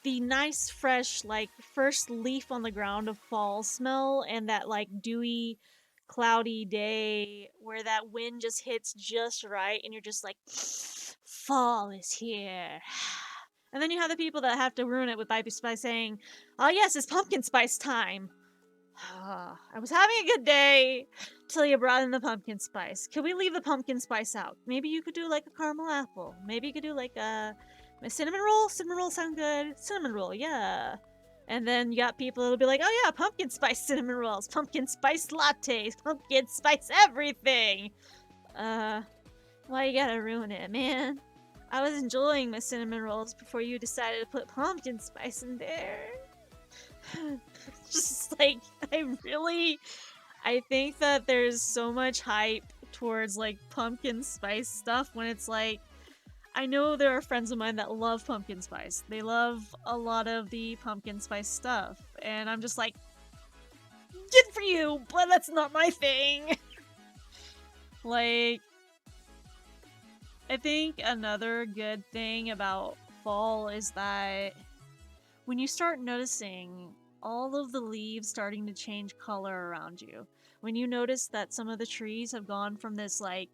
the nice fresh like first leaf on the ground of fall smell, and that like dewy cloudy day where that wind just hits just right and you're just like fall is here. And then you have the people that have to ruin it with by saying, oh yes, it's pumpkin spice time. I was having a good day till you brought in the pumpkin spice. Can we leave the pumpkin spice out? Maybe you could do like a caramel apple. Maybe you could do like a cinnamon roll. Cinnamon roll sound good. Cinnamon roll, yeah. And then you got people that'll be like, oh yeah, pumpkin spice cinnamon rolls, pumpkin spice lattes, pumpkin spice everything. Why you gotta ruin it, man? I was enjoying my cinnamon rolls before you decided to put pumpkin spice in there. Just like, I think that there's so much hype towards like pumpkin spice stuff when it's like, I know there are friends of mine that love pumpkin spice. They love a lot of the pumpkin spice stuff. And I'm just like, good for you, but that's not my thing. Like, I think another good thing about fall is that when you start noticing all of the leaves starting to change color around you, when you notice that some of the trees have gone from this like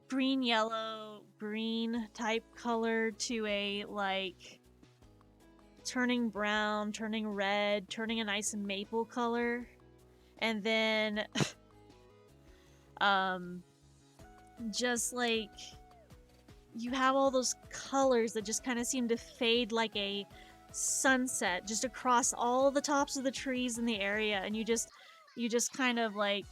green, yellow, green type color to a like turning brown, turning red, turning a nice maple color, and then just like you have all those colors that just kind of seem to fade like a sunset just across all the tops of the trees in the area, and you just kind of like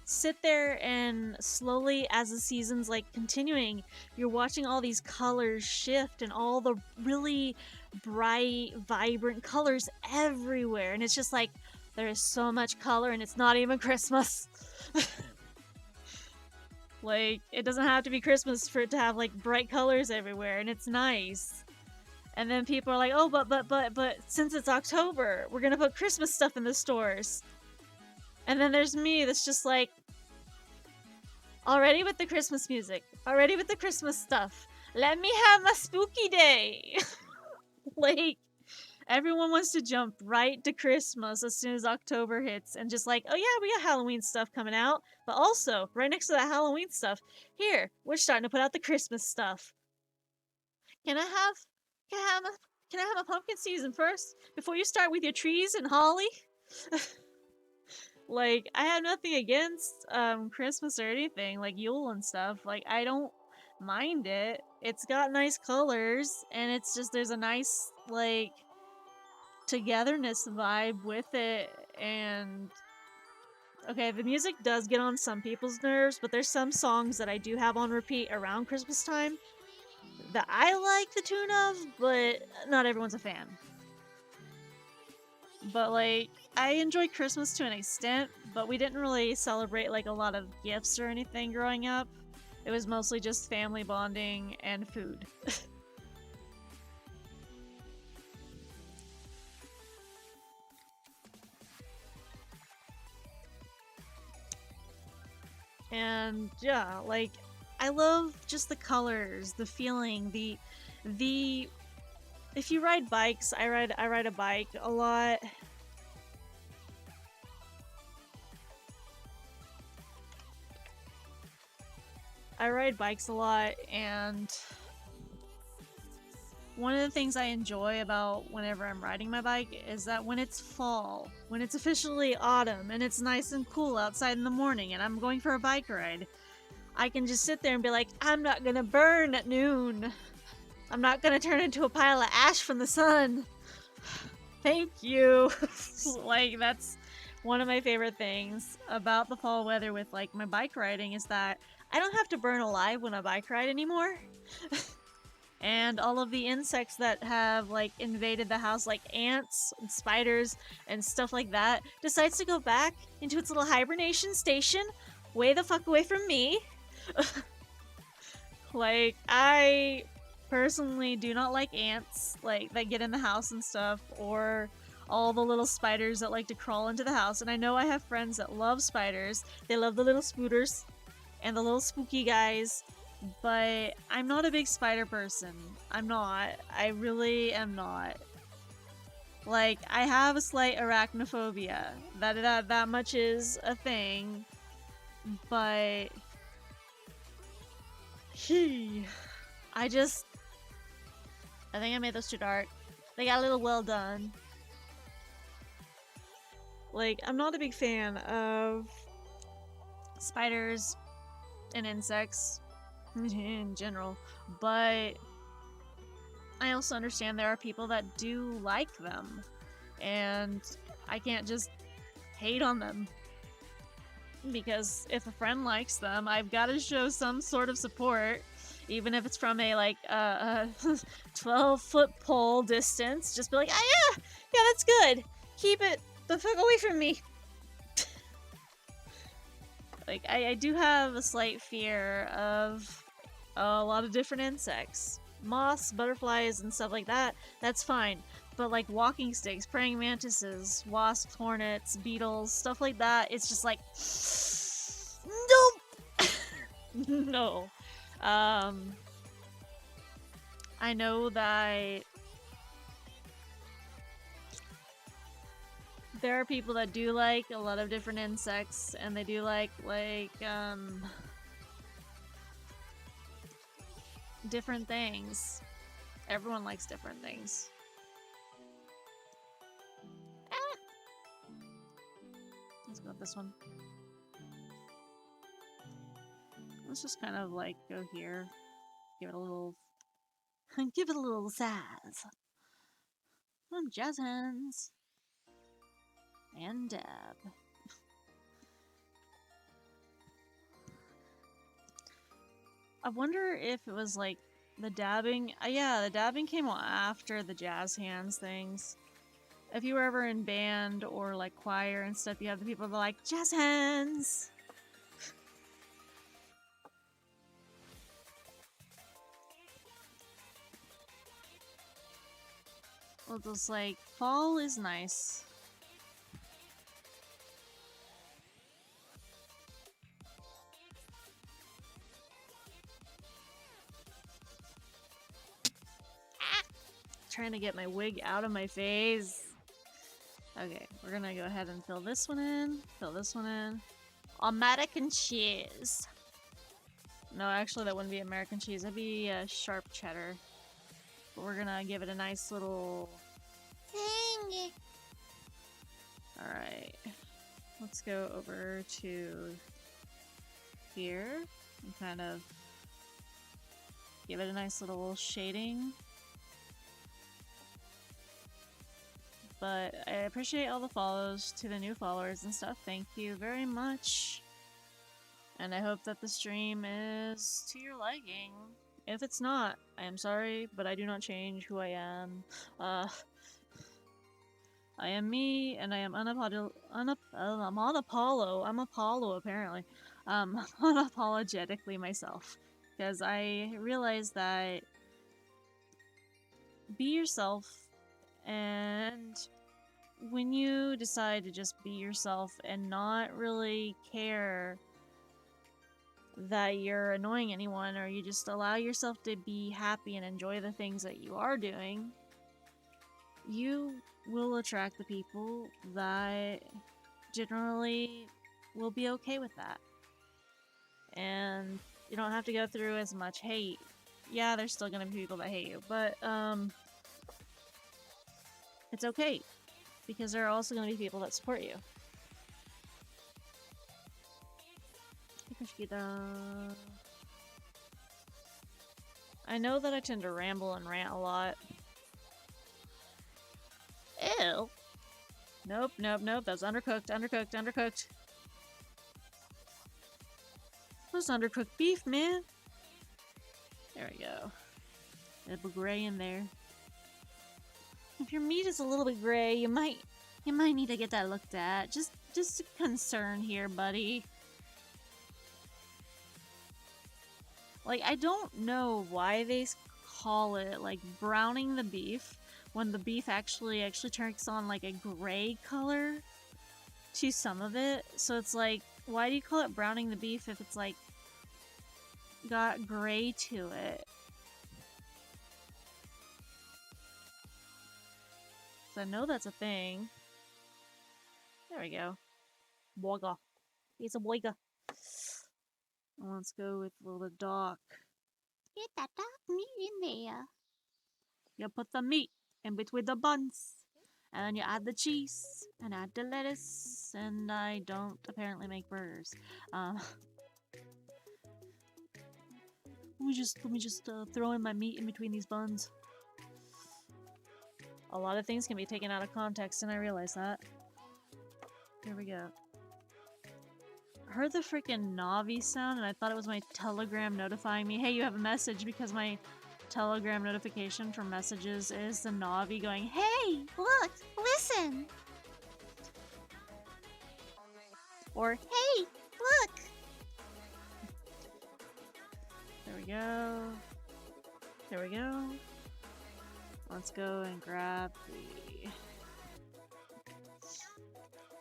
sit there and slowly, as the season's like continuing, you're watching all these colors shift and all the really bright vibrant colors everywhere, and it's just like there is so much color and it's not even Christmas. Like, it doesn't have to be Christmas for it to have like bright colors everywhere, and it's nice. And then people are like, oh, but since it's October, we're gonna put Christmas stuff in the stores. And then there's me that's just like, already with the Christmas music, already with the Christmas stuff. Let me have my spooky day. Like, everyone wants to jump right to Christmas as soon as October hits and just like, oh yeah, we got Halloween stuff coming out. But also, right next to that Halloween stuff, here, we're starting to put out the Christmas stuff. Can I have can I have a pumpkin season first before you start with your trees and holly? Like, I have nothing against Christmas or anything, like Yule and stuff. Like, I don't mind it. It's got nice colors, and it's just there's a nice like togetherness vibe with it. And okay, the music does get on some people's nerves, but there's some songs that I do have on repeat around Christmas time that I like the tune of, but not everyone's a fan. But like, I enjoy Christmas to an extent, but we didn't really celebrate like a lot of gifts or anything growing up. It was mostly just family bonding and food. And yeah, like, I love just the colors, the feeling, the if you ride bikes, I ride a bike a lot. I ride bikes a lot, and one of the things I enjoy about whenever I'm riding my bike is that when it's fall, when it's officially autumn and it's nice and cool outside in the morning and I'm going for a bike ride, I can just sit there and be like, I'm not gonna burn at noon. I'm not gonna turn into a pile of ash from the sun. Thank you. Like, that's one of my favorite things about the fall weather with like my bike riding is that I don't have to burn alive when I bike ride anymore. And all of the insects that have like invaded the house, like ants and spiders and stuff like that, decides to go back into its little hibernation station way the fuck away from me. Like, I personally do not like ants like that get in the house and stuff, or all the little spiders that like to crawl into the house. And I know I have friends that love spiders. They love the little spooters and the little spooky guys. but I'm not a big spider person. I'm not. I really am not. Like, I have a slight arachnophobia. That much is a thing, but I just I think I made those too dark. They got a little well done. Like, I'm not a big fan of spiders and insects in general, but I also understand there are people that do like them, and I can't just hate on them. Because if a friend likes them, I've got to show some sort of support, even if it's from a like 12-foot pole distance. Just be like, ah, yeah, that's good. Keep it the fuck away from me. Like, I do have a slight fear of a lot of different insects. Moths, butterflies, and stuff like that, that's fine. But like walking sticks, praying mantises, wasps, hornets, beetles, stuff like that, it's just like, nope! No. I know that there are people that do like a lot of different insects, and they do like, different things. Everyone likes different things. Ah! Let's go with this one. Let's just kind of like go here. Give it a little give it a little size. Jazz hands. And dab. I wonder if it was like the dabbing. Yeah, the dabbing came after the jazz hands things. If you were ever in band or like choir and stuff, you have the people that are like jazz hands. Well, just like fall is nice. Trying to get my wig out of my face. Okay, we're gonna go ahead and fill this one in. Fill this one in. American cheese. No, actually, that wouldn't be American cheese. That'd be sharp cheddar. But we're gonna give it a nice little Dang. Alright. Let's go over to here and kind of give it a nice little shading. But I appreciate all the follows to the new followers and stuff. Thank you very much. And I hope that the stream is to your liking. If it's not, I am sorry, but I do not change who I am. I am me, and I am I'm on Apollo. I'm Apollo, apparently. Unapologetically myself. Because I realize that be yourself, and when you decide to just be yourself and not really care that you're annoying anyone, or you just allow yourself to be happy and enjoy the things that you are doing, you will attract the people that generally will be okay with that. And you don't have to go through as much hate. Yeah, there's still gonna be people that hate you, but it's okay, because there are also gonna be people that support you. I know that I tend to ramble and rant a lot. Ew. Nope, nope, nope. That's undercooked, undercooked, undercooked. That's undercooked beef, man. There we go. A little gray in there. If your meat is a little bit gray, you might need to get that looked at. Just a concern here, buddy. Like, I don't know why they call it like browning the beef when the beef actually turns on like a gray color to some of it. So it's like, why do you call it browning the beef if it's like got gray to it. So I know that's a thing. There we go. Boiga. He's a boiga. Let's go with a little dark. Get that dark meat in there. You put the meat in between the buns. And then you add the cheese and add the lettuce. And I don't apparently make burgers. Let me just throw in my meat in between these buns. A lot of things can be taken out of context, and I realize that. Here we go. Heard the freaking Navi sound, and I thought it was my Telegram notifying me, hey, you have a message, because my Telegram notification for messages is the Navi going, hey, Look, listen. or Hey, look. there we go. There we go. Let's go and grab the...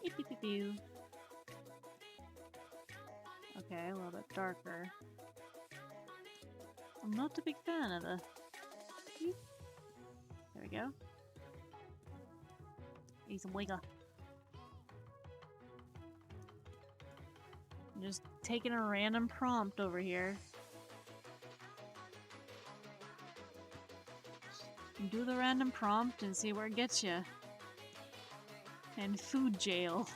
Beep, beep, beep, beep. Okay, a little bit darker. I'm not a big fan of the... There we go. He's a wiggle. I'm just taking a random prompt over here. Do the random prompt and see where it gets you. And food jail.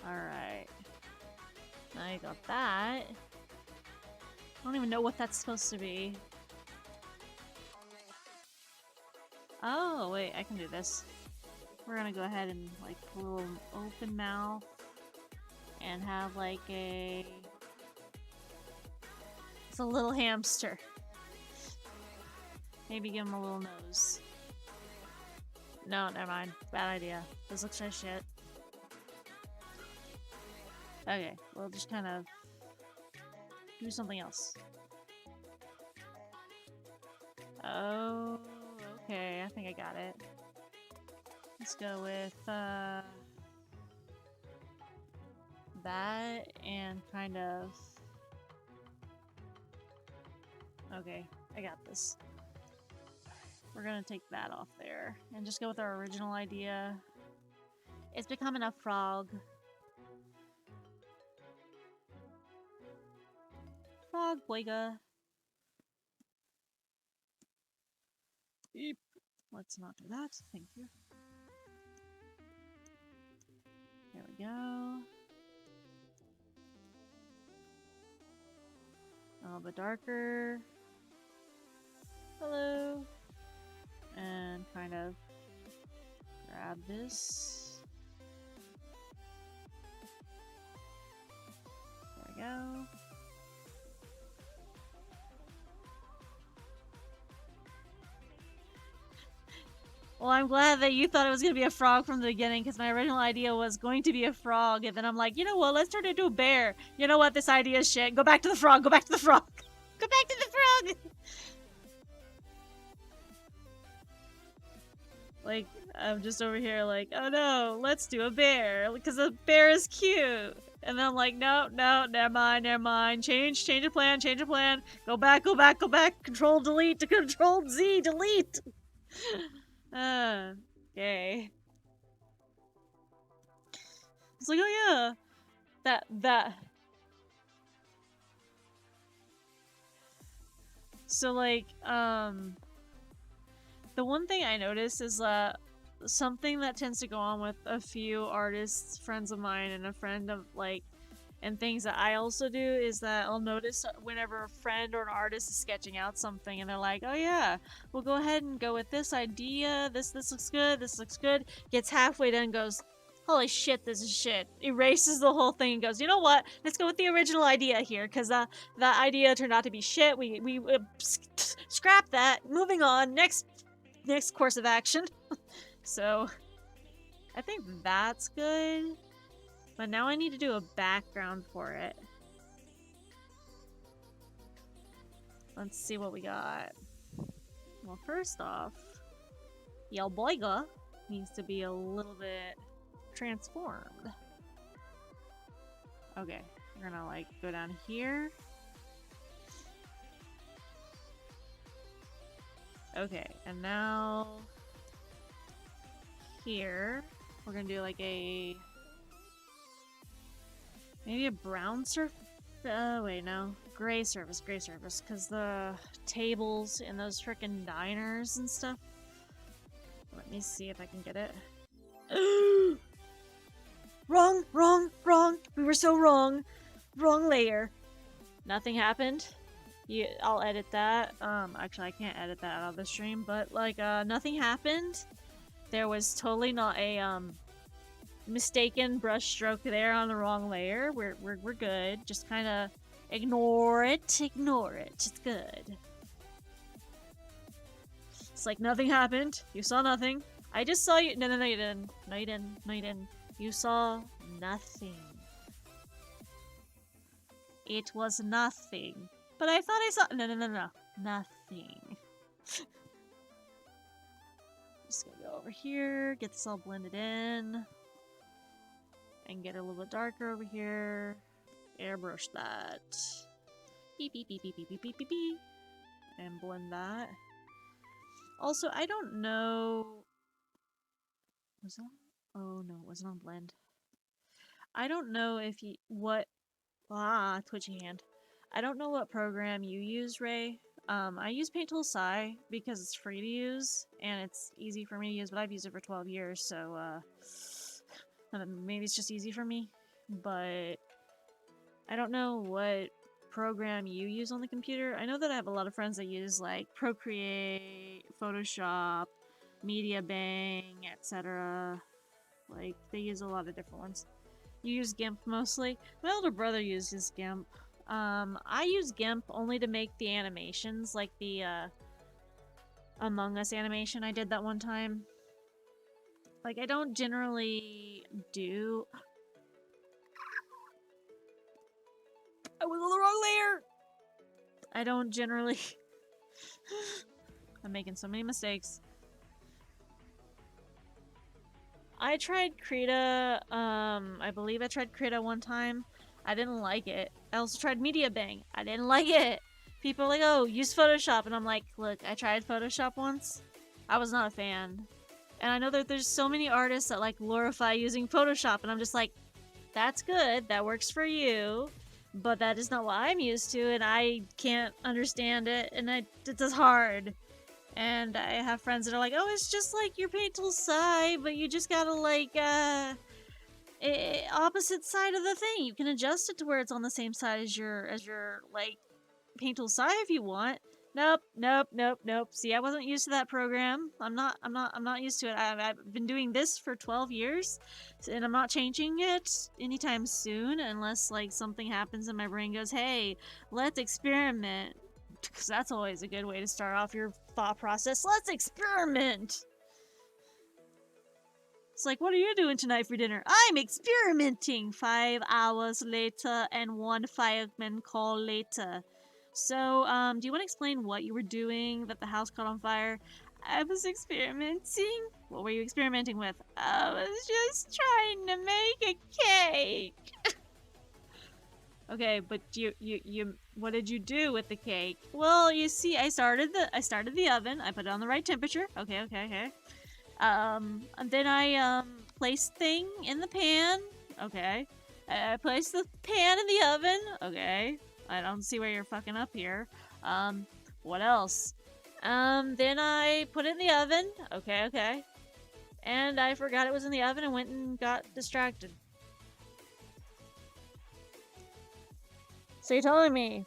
Alright. Now you got that. I don't even know what that's supposed to be. Oh, wait, I can do this. We're gonna go ahead and, like, a little open mouth. And have, like, a... It's a little hamster. Maybe give him a little nose. No, never mind. Bad idea. This looks like shit. Okay, we'll just kind of do something else. Oh, okay. I think I got it. Let's go with that and kind of... Okay, I got this. We're gonna take that off there and just go with our original idea. It's becoming a frog. Frog boiga. Beep. Let's not do that. Thank you. There we go. A little bit darker. Hello. And kind of grab this. There we go. Well, I'm glad that you thought it was going to be a frog from the beginning, because my original idea was going to be a frog, and then I'm like, you know what, let's turn it into a bear. You know what, this idea is shit. Go back to the frog, go back to the frog. Go back to the frog. Like, I'm just over here like, oh no, let's do a bear, because a bear is cute. And then I'm like, no, never mind. Change the plan. Go back. Control delete to Control Z, delete. Okay. It's like, oh yeah, that. So like, the one thing I noticed is that something that tends to go on with a few artists, friends of mine, and a friend of like, and things that I also do is that I'll notice whenever a friend or an artist is sketching out something and they're like, oh yeah, we'll go ahead and go with this idea, this looks good, gets halfway done and goes, holy shit, this is shit, erases the whole thing and goes, you know what, let's go with the original idea here, because that idea turned out to be shit, we scrap that, moving on, next course of action. So I think that's good. But now I need to do a background for it. Let's see what we got. Well, first off, Yel Boiga needs to be a little bit transformed. Okay, we're gonna like go down here. Okay, and now here we're gonna do like a maybe a brown surface. Wait, no, gray surface, because the tables in those frickin' diners and stuff. Let me see if I can get it. Wrong, wrong, wrong. We were so wrong. Wrong layer. Nothing happened. I'll edit that. Actually, I can't edit that out of the stream, but like, nothing happened. There was totally not a mistaken brush stroke there on the wrong layer. We're good. Just kind of ignore it. Ignore it. It's good. It's like nothing happened. You saw nothing. I just saw you. No, you didn't. No, you didn't. No, you didn't. You saw nothing. It was nothing. But I thought I saw. No. Nothing. Just gonna go over here, get this all blended in, and get it a little bit darker over here. Airbrush that. Beep, beep, beep, beep, beep, beep, beep, beep, beep. And blend that. Also, I don't know. Was that? Oh no, it wasn't on blend. I don't know if you. What. Twitchy hand. I don't know what program you use, Ray. I use Paint Tool Sai because it's free to use and it's easy for me to use, but I've used it for 12 years, so maybe it's just easy for me. But I don't know what program you use on the computer. I know that I have a lot of friends that use like Procreate, Photoshop, Media Bang, etc. Like they use a lot of different ones. You use GIMP mostly. My older brother uses GIMP. I use GIMP only to make the animations, like the Among Us animation I did that one time. Like, I don't generally do... I was on the wrong layer! I don't generally... I'm making so many mistakes. I tried Krita, I believe I tried Krita one time. I didn't like it. I also tried Media Bang. I didn't like it. People are like, oh, use Photoshop. And I'm like, look, I tried Photoshop once. I was not a fan. And I know that there's so many artists that like glorify using Photoshop. And I'm just like, that's good. That works for you. But that is not what I'm used to. And I can't understand it. And it's hard. And I have friends that are like, oh, it's just like your Paint Tool Sai, but you just gotta like, opposite side of the thing. You can adjust it to where it's on the same side as your like, Paint Tool Sai if you want. Nope. See, I wasn't used to that program. I'm not used to it. I've been doing this for 12 years, and I'm not changing it anytime soon unless like something happens and my brain goes, hey, let's experiment. Because that's always a good way to start off your thought process. Let's experiment! It's like, what are you doing tonight for dinner? I'm experimenting! 5 hours later and 1 fireman call later. So, do you want to explain what you were doing that the house caught on fire? I was experimenting. What were you experimenting with? I was just trying to make a cake. Okay, but you what did you do with the cake? Well, you see, I started the oven. I put it on the right temperature. Okay. And then I placed thing in the pan. Okay. I placed the pan in the oven. Okay. I don't see where you're fucking up here. What else? Then I put it in the oven. Okay. And I forgot it was in the oven and went and got distracted. So you're telling me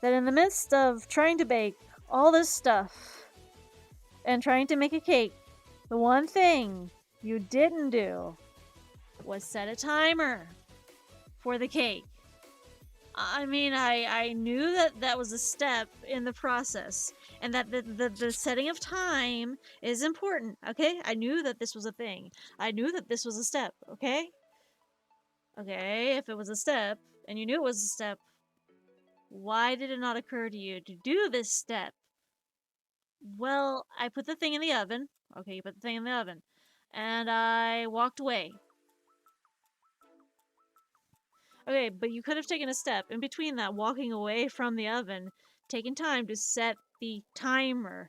that in the midst of trying to bake all this stuff and trying to make a cake, the one thing you didn't do was set a timer for the cake. I mean, I knew that that was a step in the process and that the setting of time is important, okay? I knew that this was a thing. I knew that this was a step, okay? Okay, if it was a step and you knew it was a step, why did it not occur to you to do this step? Well, I put the thing in the oven. Okay, you put the thing in the oven. And I walked away. Okay, but you could have taken a step in between that, walking away from the oven, taking time to set the timer.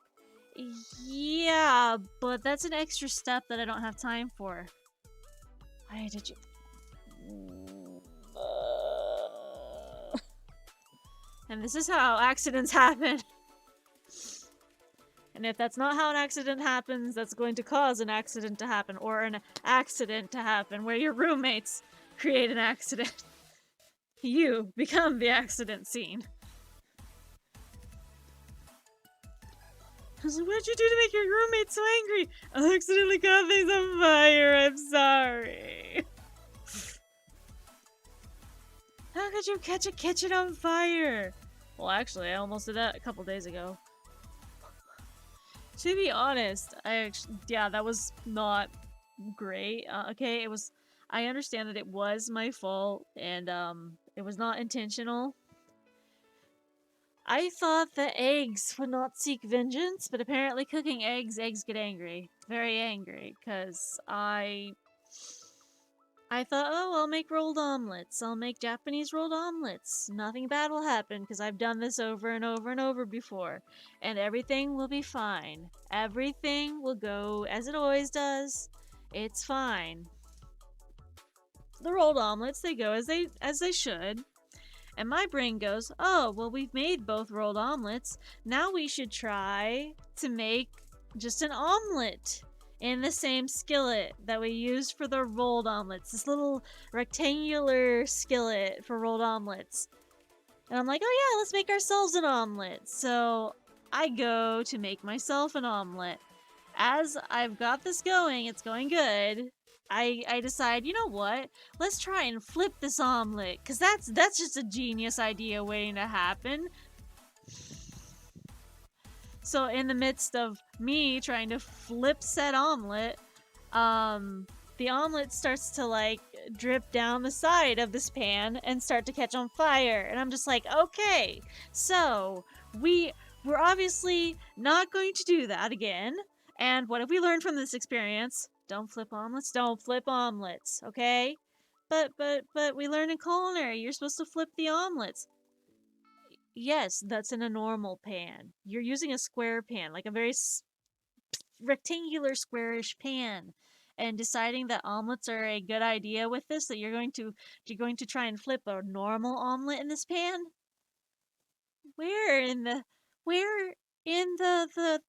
Yeah, but that's an extra step that I don't have time for. Why did you? And this is how accidents happen. And if that's not how an accident happens, that's going to cause an accident to happen, or an accident to happen where your roommates create an accident. You become the accident scene. I was like, what'd you do to make your roommate so angry? I accidentally got things on fire. I'm sorry. How could you catch a kitchen on fire? Well, actually, I almost did that a couple days ago. To be honest, yeah, that was not great. Okay, it was. I understand that it was my fault, and it was not intentional. I thought that eggs would not seek vengeance, but apparently cooking eggs get angry. Very angry, because I thought, oh, I'll make rolled omelets. I'll make Japanese rolled omelets. Nothing bad will happen, because I've done this over and over and over before. And everything will be fine. Everything will go as it always does. It's fine. The rolled omelets, they go as they should. And my brain goes, oh, well, we've made both rolled omelets. Now we should try to make just an omelet in the same skillet that we used for the rolled omelets. This little rectangular skillet for rolled omelets. And I'm like, oh yeah, let's make ourselves an omelet. So I go to make myself an omelet. As I've got this going, it's going good. I decide, you know what? Let's try and flip this omelet, cause that's just a genius idea waiting to happen. So in the midst of me trying to flip said omelet, the omelet starts to like drip down the side of this pan and start to catch on fire, and I'm just like, okay, so we're obviously not going to do that again. And what have we learned from this experience? Don't flip omelets. Don't flip omelets. Okay. But we learned in culinary you're supposed to flip the omelets. Yes, that's in a normal pan. You're using a square pan, like a very rectangular squarish pan, and deciding that omelets are a good idea with this, that you're going to try and flip a normal omelet in this pan. Where in the where in the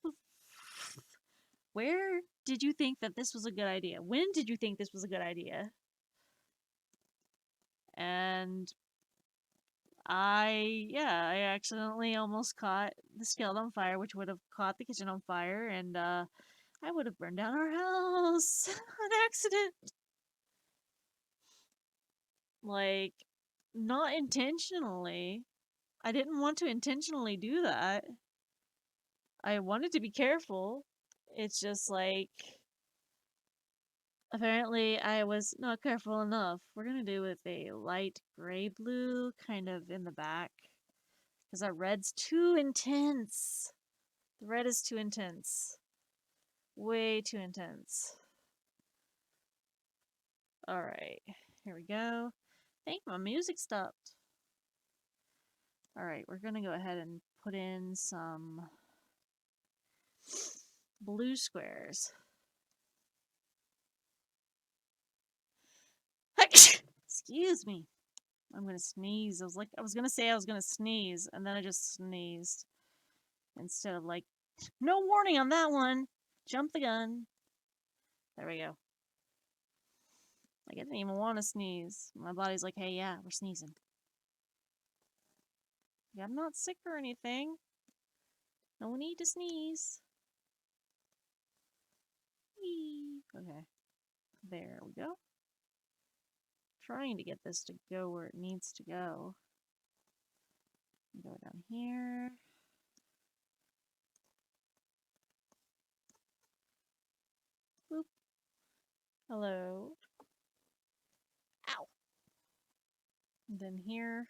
where did you think that this was a good idea? When did you think this was a good idea? And I accidentally almost caught the skillet on fire, which would have caught the kitchen on fire, and I would have burned down our house on accident. Like, not intentionally. I didn't want to intentionally do that. I wanted to be careful. It's just like, apparently I was not careful enough. We're gonna do with a light gray blue kind of in the back, because our red's too intense. The red is too intense. Way too intense. Alright, here we go. I think my music stopped. Alright, we're gonna go ahead and put in some blue squares. Excuse me. I'm gonna sneeze. I was gonna say I was gonna sneeze, and then I just sneezed. Instead of like, no warning on that one. Jump the gun. There we go. Like, I didn't even want to sneeze. My body's like, hey, yeah, we're sneezing. Yeah, I'm not sick or anything. No need to sneeze. Whee. Okay. There we go. Trying to get this to go where it needs to go. Go down here. Boop. Hello. Ow. And then here.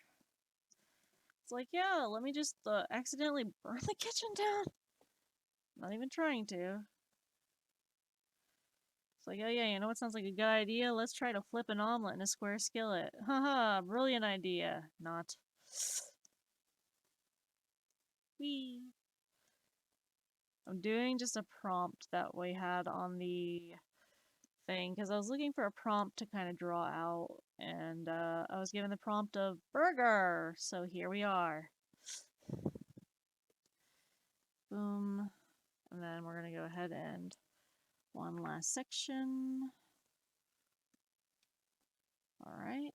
It's like, yeah, let me just accidentally burn the kitchen down. Not even trying to. It's like, oh yeah, you know what sounds like a good idea? Let's try to flip an omelet in a square skillet. Haha, brilliant idea. Not. Whee. I'm doing just a prompt that we had on the thing because I was looking for a prompt to kind of draw out, and I was given the prompt of burger. So here we are. Boom. And then we're going to go ahead and one last section. All right.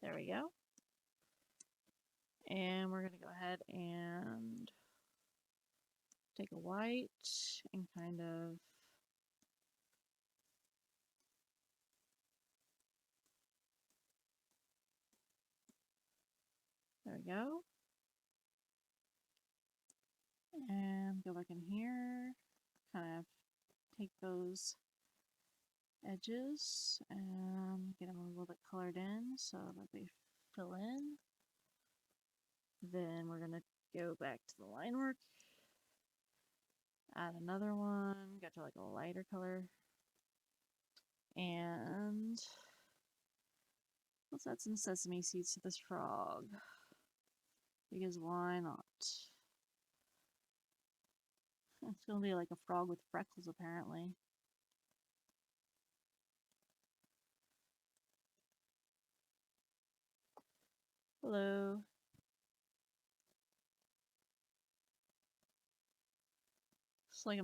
There we go. And we're going to go ahead and take a white and kind of there we go. And go back in here, kind of take those edges and get them a little bit colored in so that they fill in. Then we're gonna go back to the line work, add another one, go to like a lighter color, and let's add some sesame seeds to this frog, because why not? It's gonna be like a frog with freckles apparently. Hello. It's like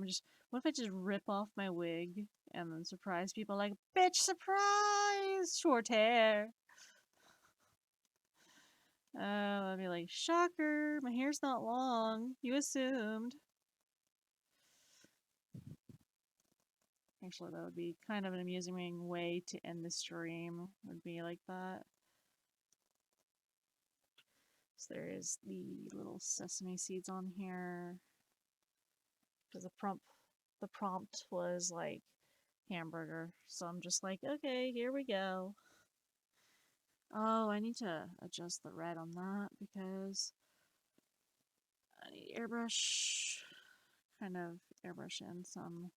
what if I just rip off my wig and then surprise people like, bitch, surprise! Short hair. I'd be like, shocker, my hair's not long. You assumed. Actually, that would be kind of an amusing way to end the stream, would be like that. So there is the little sesame seeds on here. Because the prompt was like hamburger. So I'm just like, okay, here we go. Oh, I need to adjust the red on that because I need airbrush, kind of airbrush in some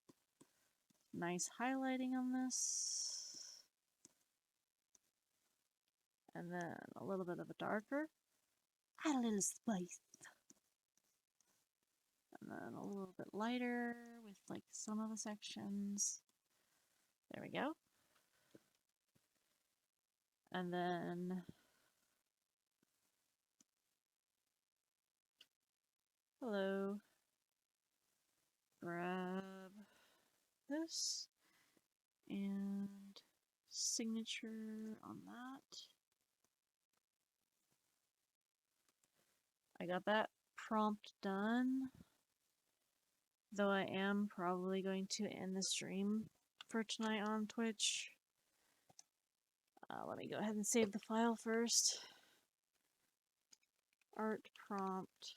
nice highlighting on this. And then a little bit of a darker. Add a little spice. And then a little bit lighter with like some of the sections. There we go. And then hello. Grab this and signature on that. I got that prompt done. Though I am probably going to end the stream for tonight on Twitch. Let me go ahead and save the file first. Art prompt.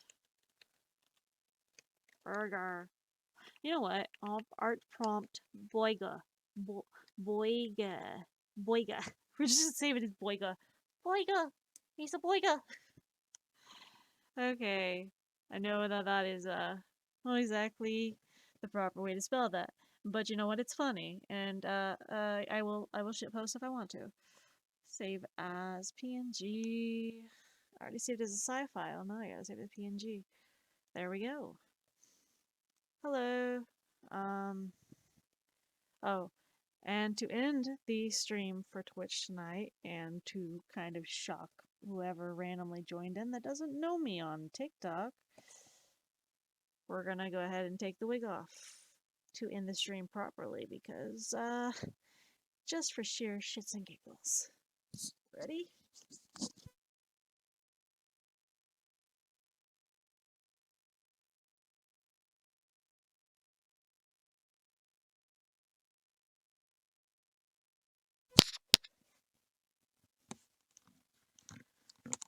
Burger. You know what? I'll art prompt boiga. Boiga. Boiga. We're just gonna save it as boiga. Boiga! He's a boiga! Okay. I know that that is not exactly the proper way to spell that. But you know what? It's funny. And I will shitpost if I want to. Save as PNG. I already saved as a sci file. Now I gotta save it as PNG. There we go. Hello. Oh, and to end the stream for Twitch tonight, and to kind of shock whoever randomly joined in that doesn't know me on TikTok, we're gonna go ahead and take the wig off to end the stream properly because, just for sheer shits and giggles. Ready?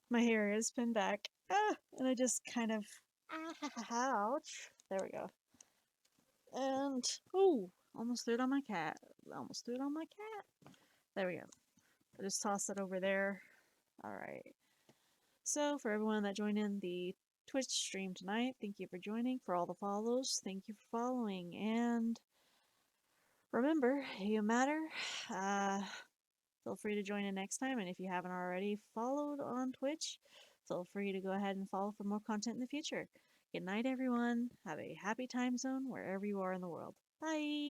My hair is pinned back. And I just kind of, ouch. There we go. And, oh, almost threw it on my cat. Almost threw it on my cat. There we go. I just tossed it over there. All right. So for everyone that joined in the Twitch stream tonight. Thank you for joining. For all the follows, thank you for following. And remember, you matter. Uh, Feel free to join in next time. And if you haven't already followed on Twitch, feel free to go ahead and follow for more content in the future. Good night, everyone. Have a happy time zone wherever you are in the world. Bye.